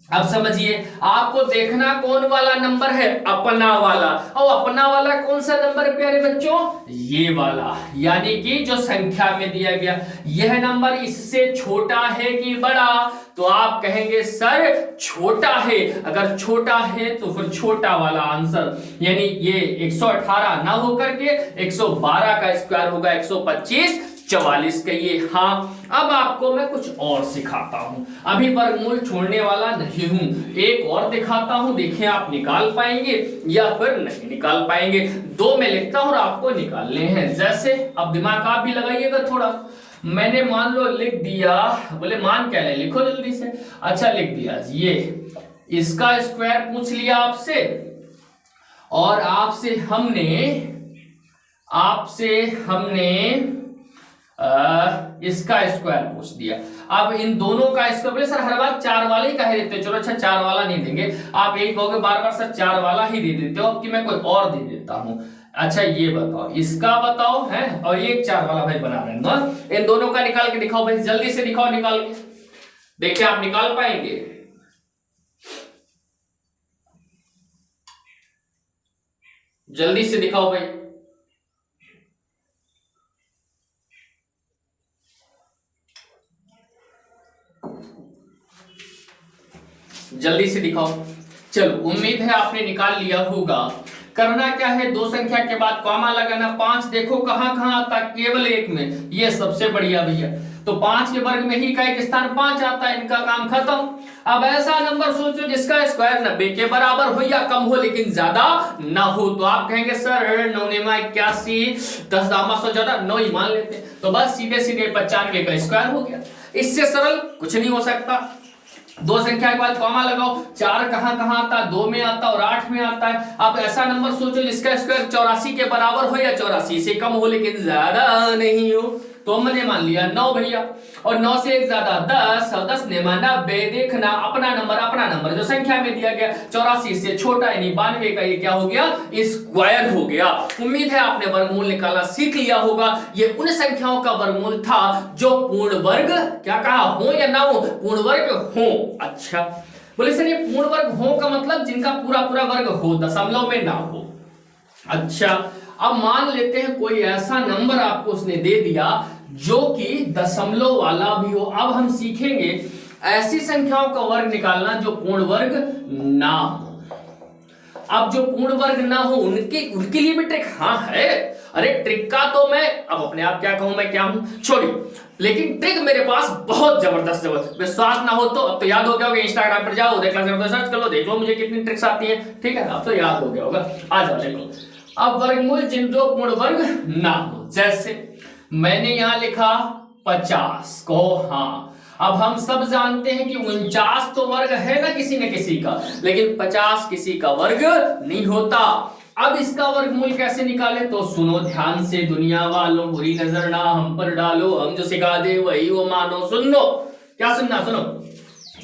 अब समझिए आपको देखना कौन वाला नंबर है, अपना वाला। और अपना वाला कौन सा नंबर प्यारे बच्चों, ये वाला, यानी कि जो संख्या में दिया गया यह नंबर इससे छोटा है कि बड़ा। तो आप कहेंगे सर छोटा है, अगर छोटा है तो फिर छोटा वाला आंसर, यानी ये 118 ना होकर के 112 का स्क्वायर होगा 125 44 कहिए। हाँ, अब आपको मैं कुछ और सिखाता हूं, अभी वर्गमूल छोड़ने वाला नहीं हूं, एक और दिखाता हूं, देखिए आप निकाल पाएंगे या फिर नहीं निकाल पाएंगे। 2 में लिखता हूं और आपको निकालने हैं। जैसे अब दिमाग आप भी लगाइएगा थोड़ा। मैंने मान लो लिख दिया, बोले मान क्या है, लिखो जल्दी से। अच्छा लिख दिया, ये इसका स्क्वायर पूछ लिया आपसे, और आपसे हमने इसका स्क्वायर पूछ दिया। अब इन दोनों का स्क्वायर, बोले सर हर बार 4 वाला ही काहे देते हो। चलो अच्छा 4 वाला नहीं देंगे, आप यही कहोगे बार बार सर 4 वाला ही दे देते हो, अब कि मैं कोई और दे देता हूं। अच्छा ये बताओ, इसका बताओ है, और ये 4 वाला भाई बना रहे हैं ना, इन दोनों का निकाल के दिखाओ भाई, जल्दी से दिखाओ निकाल के, देखिए आप निकाल पाएंगे। जल्दी से दिखाओ भाई, जल्दी से दिखाओ। चलो उम्मीद है आपने निकाल लिया होगा। करना क्या है, 2 संख्या के बाद कॉमा लगाना। 5 देखो कहां कहां आता, केवल एक में, ये सबसे बढ़िया भैया। तो 5 के वर्ग में ही का एक स्थान 5 आता है, इनका काम खत्म। अब ऐसा नंबर सोचो जिसका स्क्वायर 90 के बराबर हो या कम हो लेकिन ज्यादा ना हो। तो आप कहेंगे सर 9 9 81, 10 दामा 100 ज्यादा 9 ही मान लेते, तो बस सीधे सीधे 95 का स्क्वायर हो गया। इससे सरल कुछ नहीं हो सकता। 2 संख्या के बाद कॉमा लगाओ। 4 कहां कहां आता, 2 में आता और 8 में आता है। आप ऐसा नंबर सोचो जिसका स्क्वायर 84 के बराबर हो या 84 से कम हो लेकिन ज्यादा नहीं हो। तो हमने मान लिया 9 भैया, और 9 से एक ज्यादा 10, और 10 ने माना 90। देखना अपना नंबर जो संख्या में दिया गया 84 से छोटा यानी 92 का ये क्या हो गया, स्क्वायर हो गया। उम्मीद है आपने वर्गमूल निकालना सीख लिया होगा। ये उन संख्याओं का वर्गमूल था जो पूर्ण वर्ग, क्या कहा, हो या ना हो, पूर्ण वर्ग हो। अच्छा बोले सर ये पूर्ण वर्ग हो का मतलब जिनका पूरा पूरा वर्ग हो, दशमलव में ना हो। अच्छा अब मान लेते हैं कोई ऐसा नंबर आपको उसने दे दिया जो कि दशमलव वाला भी हो। अब हम सीखेंगे ऐसी संख्याओं का वर्ग निकालना जो पूर्ण वर्ग ना हो। अब जो पूर्ण वर्ग ना हो उनके लिए भी ट्रिक हाँ है। अरे ट्रिक का तो मैं अब अपने आप क्या कहूं, मैं क्या हूं, छोड़िए, लेकिन ट्रिक मेरे पास बहुत जबरदस्त। विश्वास ना हो तो अब तो याद हो गया होगा, इंस्टाग्राम पर जाओ, सर्च कर लो, देख लो मुझे कितनी ट्रिक्स आती है। ठीक है, अब तो याद हो गया होगा। आ जाओ देखो। अब वर्गमूल जिन जो पूर्ण वर्ग ना हो, जैसे मैंने यहां लिखा 50 को। हाँ, अब हम सब जानते हैं कि 49 तो वर्ग है ना किसी न किसी का, लेकिन 50 किसी का वर्ग नहीं होता। अब इसका वर्गमूल कैसे निकाले, तो सुनो ध्यान से दुनिया वालों, बुरी नजर ना हम पर डालो, हम जो सिखा दे वही वो मानो। सुन लो, क्या सुनना, सुनो।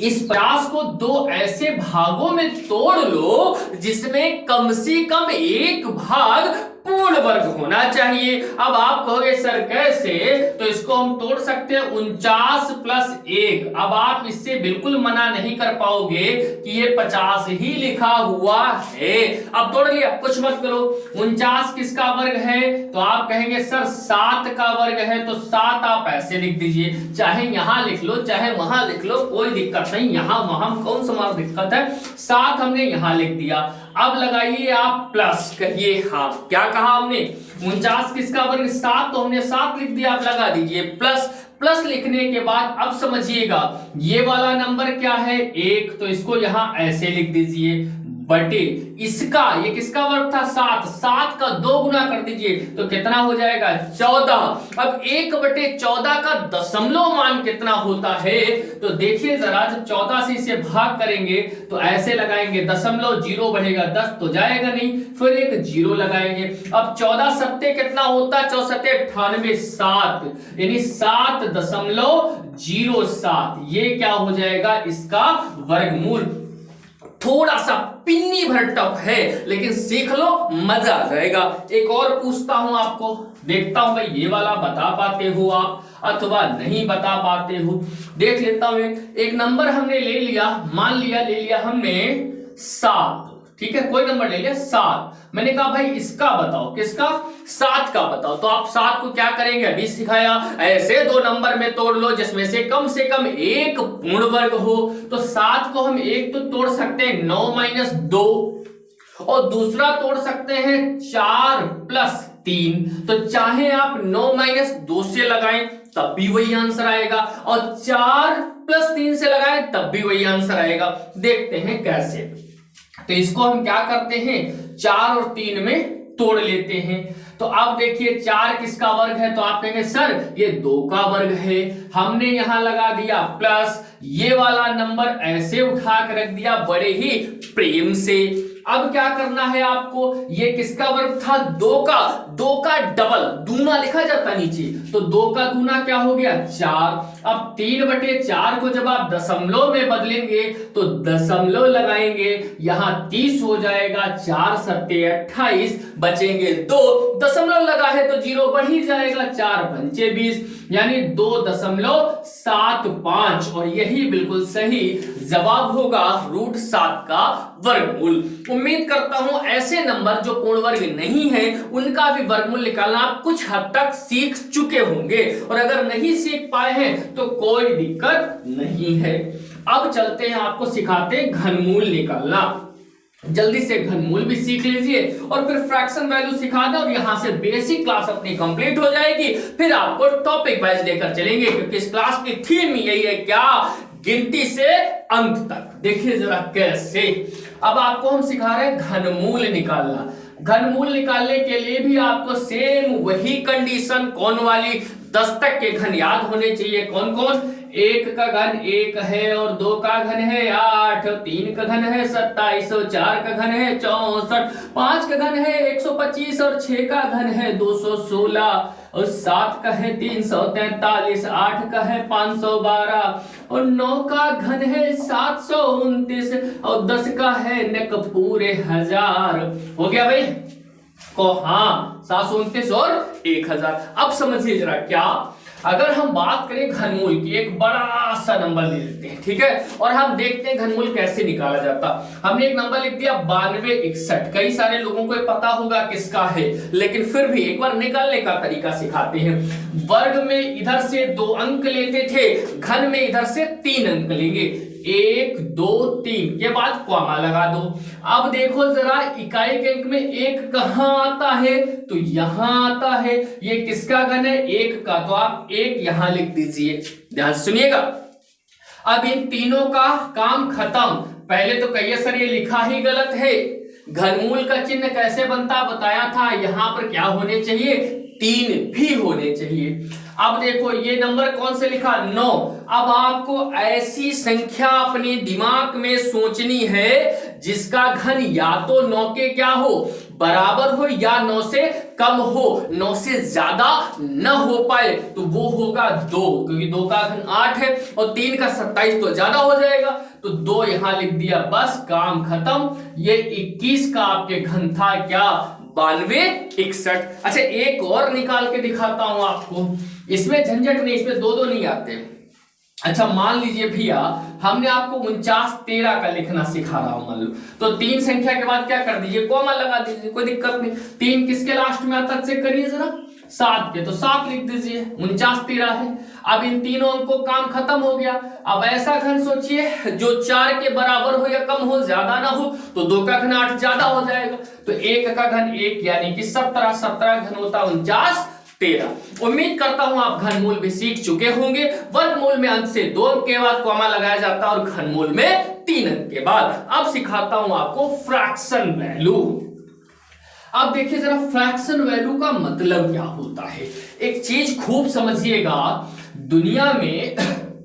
इस 50 को दो ऐसे भागों में तोड़ लो जिसमें कम से कम एक भाग पूर्ण वर्ग होना चाहिए। अब आप कहोगे सर कैसे, तो इसको हम तोड़ सकते हैं 49 प्लस 1। अब आप इससे बिल्कुल मना नहीं कर पाओगे कि ये 50 ही लिखा हुआ है। अब तोड़ लिया, कुछ मत करो। 49 किसका वर्ग है, तो आप कहेंगे सर 7 का वर्ग है, तो 7 आप ऐसे लिख दीजिए, चाहे यहां लिख लो चाहे वहां लिख लो, कोई दिक्कत नहीं, यहां वहां कौन सा हमारा दिक्कत है। 7 हमने यहां लिख दिया। अब लगाइए आप प्लस, कहिए हाँ, क्या कहा हमने, 49 किसका वर्ग 7, तो हमने 7 लिख दिया। आप लगा दीजिए प्लस। प्लस लिखने के बाद अब समझिएगा ये वाला नंबर क्या है 1, तो इसको यहां ऐसे लिख दीजिए बटे इसका, ये किसका वर्ग था 7, 7 का 2 गुना कर दीजिए तो कितना हो जाएगा 14। अब 1/14 का दशमलव मान कितना होता है, तो देखिए जरा, जब 14 से इसे भाग करेंगे तो ऐसे लगाएंगे, दशमलव 0 बढ़ेगा 10 तो जाएगा नहीं, फिर एक 0 लगाएंगे। अब 14 सत्ते कितना होता है, 4 सत्ते 98, 7 यानी 7.07, ये क्या हो जाएगा इसका वर्गमूल। थोड़ा सा पिन्नी भर टफ है, लेकिन सीख लो मजा आ जाएगा। एक और पूछता हूं आपको, देखता हूं भाई ये वाला बता पाते हो आप अथवा नहीं बता पाते हो। देख लेता हूं, एक नंबर हमने ले लिया, मान लिया ले लिया हमने 7, ठीक है, कोई नंबर ले लिया 7। मैंने कहा भाई इसका बताओ, किसका 7 का बताओ, तो आप 7 को क्या करेंगे, अभी सिखाया, ऐसे 2 नंबर में तोड़ लो जिसमें से कम एक पूर्ण वर्ग हो। तो 7 को हम एक तो तोड़ सकते हैं 9 - 2, और दूसरा तोड़ सकते हैं 4 + 3। तो चाहे आप 9 - 2 से लगाएं तब भी वही आंसर आएगा, और 4 + 3 से लगाएं तब भी वही आंसर आएगा। देखते हैं कैसे। तो इसको हम क्या करते हैं, 4 और 3 में तोड़ लेते हैं। तो अब देखिए 4 किसका वर्ग है, तो आप कहेंगे सर ये 2 का वर्ग है। हमने यहां लगा दिया प्लस, ये वाला नंबर ऐसे उठा कर रख दिया बड़े ही प्रेम से। अब क्या करना है आपको, ये किसका वर्ग था 2 का डबल, दूना लिखा जाता नीचे, तो 2 का दूना क्या हो गया 4। अब 3/4 को जब आप दशमलव में बदलेंगे तो दशमलव लगाएंगे, यहां 30 हो जाएगा, 4 × 7 = 28, बचेंगे 2, दशमलव लगा है तो 0 बढ़ ही जाएगा, 4 × 5 = 20, यानी 2.75, और यही बिल्कुल सही जवाब होगा √7 का वर्गमूल। उम्मीद करता हूं ऐसे नंबर जो पूर्ण वर्ग नहीं है उनका भी वर्गमूल निकालना आप कुछ हद तक सीख चुके होंगे, और अगर नहीं सीख पाए हैं तो कोई दिक्कत नहीं है। अब चलते हैं, आपको सिखाते हैं घनमूल निकालना। जल्दी से घनमूल भी सीख लीजिए और फिर फ्रैक्शन वैल्यू सिखा दे, और यहां से बेसिक क्लास अपनी कंप्लीट हो जाएगी। फिर आपको टॉपिक वाइज लेकर चलेंगे, क्योंकि इस क्लास की थीम यही है, क्या, गिनती से अंत तक। देखिए जरा कैसे। अब आपको हम सिखा रहे हैं घनमूल निकालना। घनमूल निकालने के लिए भी आपको सेम वही कंडीशन, कौन वाली, 10 तक के घन याद होने चाहिए। कौन कौन, 1 का घन 1 है, और 2 का घन है 8, 3 का घन है 27, 4 का घन है 64, 5 का घन है 125, और 6 का घन है 216, और 7 का है 343, 8 का है 512, और 9 का घन है 729, और 10 का है नक पूरे 1000। हो गया भाई को, हाँ 729 और 1000। अब समझिए जरा, क्या, अगर हम बात करें घनमूल की, एक बड़ा सा नंबर ले लेते हैं, ठीक है, और हम देखते हैं घनमूल कैसे निकाला जाता। हमने एक नंबर लिख दिया 9261, कई सारे लोगों को पता होगा किसका है, लेकिन फिर भी एक बार निकालने का तरीका सिखाते हैं। वर्ग में इधर से 2 अंक लेते थे, घन में इधर से 3 अंक लेंगे, 1 2 3 के बाद कॉमा लगा दो। अब देखो जरा, इकाई के अंक में 1 कहां आता है, तो यहां आता है। ये किसका घन है, 1 का, तो आप 1 यहां लिख दीजिए। ध्यान सुनिएगा, अब इन तीनों का काम खत्म। पहले तो कहिए सर ये लिखा ही गलत है। घनमूल का चिन्ह कैसे बनता बताया था, यहां पर क्या होने चाहिए, 3 भी होने चाहिए। अब देखो ये नंबर कौन से लिखा, 9। अब आपको ऐसी संख्या अपने दिमाग में सोचनी है जिसका घन या तो 9 के क्या हो, बराबर हो, या 9 से कम हो, 9 से ज्यादा न हो पाए, तो वो होगा 2, क्योंकि 2 का घन 8 है और 3 का 27 तो ज्यादा हो जाएगा, तो 2 यहां लिख दिया, बस काम खत्म। ये 21 का आपके घन था क्या, 92 61। अच्छा एक और निकाल के दिखाता हूं आपको, इसमें झंझट नहीं, इसमें 2 नहीं आते। अच्छा मान लीजिए भैया हमने आपको 49 13 का लिखना सिखा रहा हूं, मान लो तो 3 संख्या के बाद क्या कर दीजिए, कॉमा लगा दीजिए, कोई दिक्कत नहीं। 3 किसके लास्ट में आता है चेक करिए जरा, 7 के, तो 7 लिख दीजिए, 49 13 है। अब इन तीनों अंकों काम खत्म हो गया। अब ऐसा घन सोचिए जो 4 के बराबर हो या कम हो, ज्यादा ना हो, तो 2 का घन 8 ज्यादा हो जाएगा, तो 1 का घन 1 यानी कि 17, 17 घन होता 49 13। उम्मीद करता हूं आप घनमूल भी सीख चुके होंगे। वर्गमूल में अंक से 2 अंक के बाद कॉमा लगाया जाता है और घनमूल में 3 अंक के बाद। अब सिखाता हूं आपको फ्रैक्शन वैल्यू। अब देखिए जरा फ्रैक्शन वैल्यू का मतलब क्या होता है। एक चीज खूब समझिएगा, दुनिया में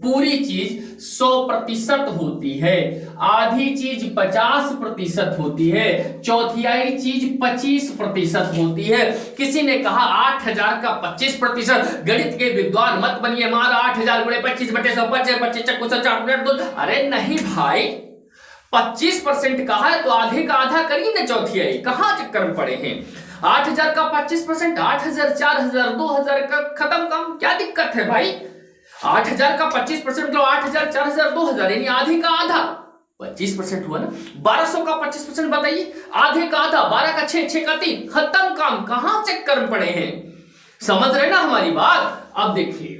पूरी चीज 100% होती है, आधी चीज 50% होती है, चौथियाई चीज 25% होती है। किसी ने कहा 8000 का 25%, गणित के विद्वान मत बनिए, मारा 8000 गुणे 25 बटे 100 25 चक्कू 4 मिनट 2। अरे नहीं भाई, 25% कहा है तो आधे का आधा करिए ना, चौथियाई कहां चक्कर में पड़े हैं। 8000 का 25%, 8000 4000 2000 का खत्म काम, क्या दिक्कत है भाई। 8000 का 25% मतलब 8000 4000 2000 यानी आधे का आधा 25% हुआ ना। 1200 का 25% बताइए, आधे का आधा 12 का 6 6 का 3, खत्म काम, कहां चक्कर में पड़े हैं, समझ रहे ना हमारी बात। अब देखिए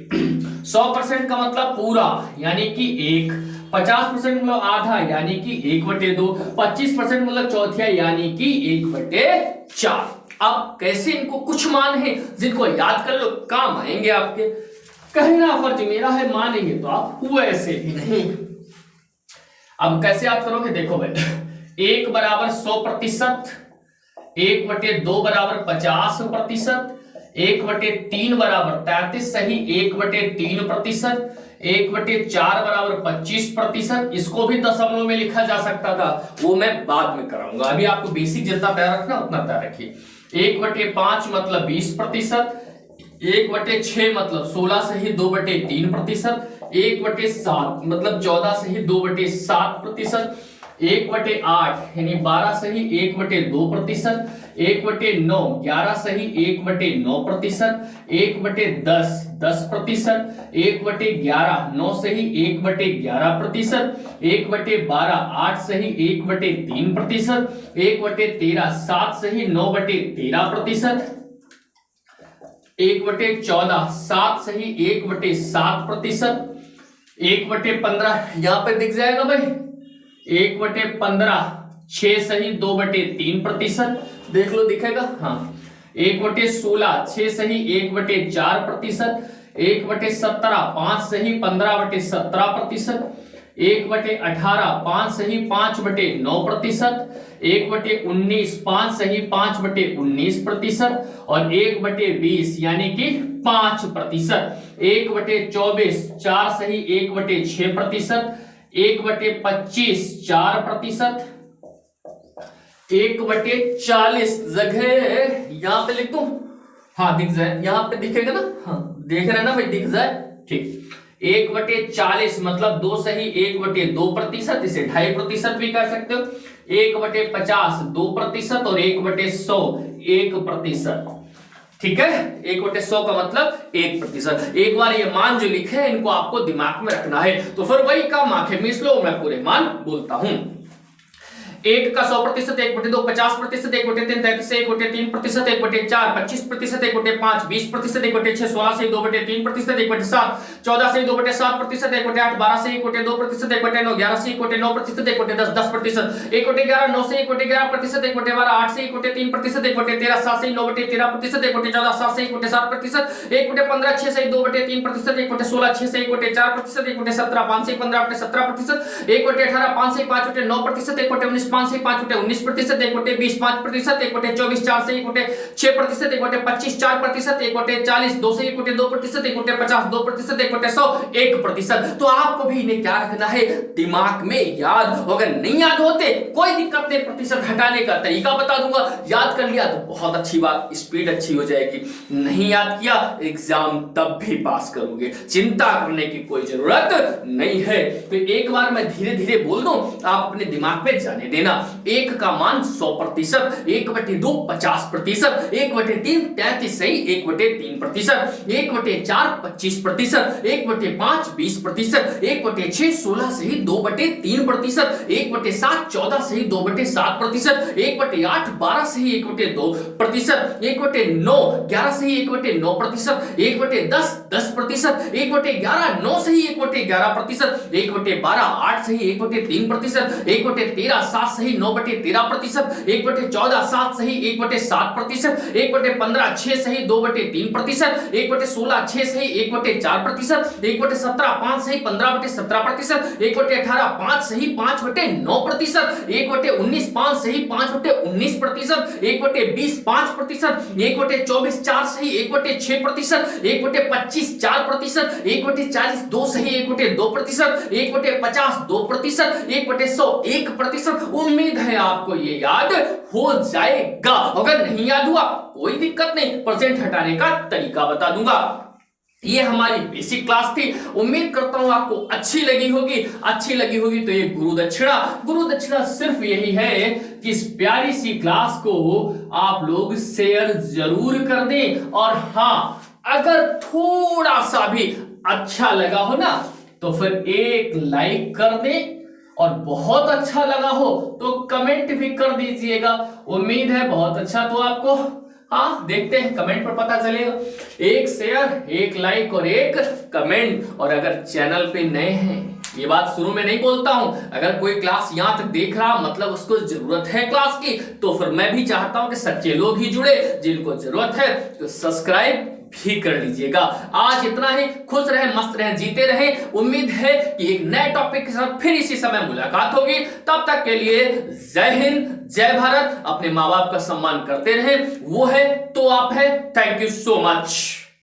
100% का मतलब पूरा यानी कि 1, 50% मतलब आधा यानी कि 1/2, 25% मतलब चौथिया यानी कि 1/4। अब कैसे इनको कुछ मान है जिनको याद कर लो, काम आएंगे आपके। कहना फर्ज मेरा है, मानेंगे तो आप, वैसे भी नहीं। अब कैसे याद करोगे, देखो भाई 1 बराबर 100%, 1/2 बराबर 50%, 1/3 बराबर 33 सही, 1/3%, 1/4 बराबर 25%। इसको भी दशमलव में लिखा जा सकता था, वो मैं बाद में कराऊंगा, अभी आपको बेसिक जितना तैयार रखना उतना तैयार रखिए। 1/5 मतलब 20%, 1/6 मतलब 16 सही 2/3%, 1/7 मतलब 14 सही 2/7%, 1/8 यानी 12 सही 1/2%, 1/9 11 सही 1/9%, 1/10 10%, 1/11 9 सही 1/11%, 1/12 8 सही 1/3%, 1/13 7 सही 9/13%, 1/14 7 सही 1/7%, 1/15 यहां पे दिख जाएगा भाई, 1/15 6 सही 2/3%, देख लो दिखेगा, हाँ। 1/16 6 सही 1/4%, 1/17 5 सही 15/17%, 1/18 5 सही 5/9%, 1/19 5 सही 5/19% और 1/20 यानी कि 5%, 1/24 4 सही 1/6%, 1/25 4%, 1/40 जगह यहां पे लिख दूं, हाँ दिख जाए, यहां पे दिखेगा ना, हाँ देख रहे ना भाई, दिख जाए, ठीक। 1/40 मतलब 2 सही 1/2%, इसे 2.5% भी कह सकते हो। 1/50 2% और 1/100 1%, ठीक है। 1/100 का मतलब 1%। एक बार ये मान जो लिखे हैं इनको आपको दिमाग में रखना है, तो फिर वही काम आंखें मीच लो, मैं पूरे मान बोलता हूं। 1 का 100%, 1/2 50%, 1/3 33, 1/3 1/4 25%, 1/5 20%, 1/6 16 से 2/3%, 1/7 14 से 2/7%, 1/8 12 से 1/2%, 1/9 11 से 1/9%, 1/10 10%, 1/11 9 से 1/11%, 1/12 8 से 1/3%, 1/13 7 से 9/13%, 1/14 7 से 1/7%, 1/15 6 से 2/3%, 1/16 6 से 1/4%, 1/17 5 से 15/17%, 1/18 5 से 5/9%, 1/19 5 से 5/19%, 1/20 5%, 1/24 4 से 1/6%, 1/25 4%, 1/40 2 से 1/2%, 1/50 2%, 1/100 1%। तो आपको भी इन्हें क्या रखना है, दिमाग में याद। अगर नहीं याद होते कोई दिक्कत नहीं, प्रतिशत हटाने का तरीका बता दूंगा, याद कर लिया तो बहुत अच्छी बात, स्पीड अच्छी हो जाएगी। नहीं याद किया एग्जाम तब भी पास करोगे, चिंता करने की कोई जरूरत नहीं है। तो एक बार मैं धीरे धीरे बोल दूं, आप अपने दिमाग पे जाने देना। 1 का मान 100%, 1/2 50%, 1/3 33 सही, 1/3%, 1/4 25%, 1/5 20%, 1/6 16 सही, 2/3%, 1/7 14 सही, 2/7%, 1/8 12 सही, 1/2%, 1/9 11 सही, 1/9%, 1/10 10%, 1/11 9 सही, 1/11%, 1/12 8 सही, 1/3%, 1/13 7 सही, 9/13%, 1/14 7 सही, 1/7%, 1/15 6 सही, 2/3%, 1/16 6 सही, 1/4%, 1/17 5 सही, 15/17%, 1/18 5 सही, 5/9%, 1/19 5 सही, 5/19%, 1/20 5%, 1/24 4 सही, 1/6%, 1/25 4%, 1/40 2 सही, 1/2%, 1/50 2%, 1/100 1%। उम्मीद है आपको ये याद हो जाएगा। अगर नहीं याद हुआ कोई दिक्कत नहीं, परसेंट हटाने का तरीका बता दूंगा। ये हमारी बेसिक क्लास थी, उम्मीद करता हूं आपको अच्छी लगी होगी। तो ये गुरु दक्षिणा सिर्फ यही है कि इस प्यारी सी क्लास को आप लोग शेयर जरूर कर दें, और हाँ अगर थोड़ा सा भी अच्छा लगा हो ना तो फिर एक लाइक कर दें, और बहुत अच्छा लगा हो तो कमेंट भी कर दीजिएगा। उम्मीद है बहुत अच्छा तो आपको, हाँ देखते हैं कमेंट पर पता चलेगा। एक शेयर, एक लाइक और एक कमेंट। और अगर चैनल पे नए हैं, ये बात शुरू में नहीं बोलता हूं, अगर कोई क्लास यहां तक देख रहा मतलब उसको जरूरत है क्लास की, तो फिर मैं भी चाहता हूं कि सच्चे लोग ही जुड़े, जिनको जरूरत है तो सब्सक्राइब भी कर लीजिएगा। आज इतना ही, खुश रहे, मस्त रहे, जीते रहे। उम्मीद है कि एक नए टॉपिक के साथ फिर इसी समय मुलाकात होगी। तब तक के लिए जय हिंद, जय भारत। अपने माँ बाप का सम्मान करते रहे, वो है तो आप है। Thank you so much.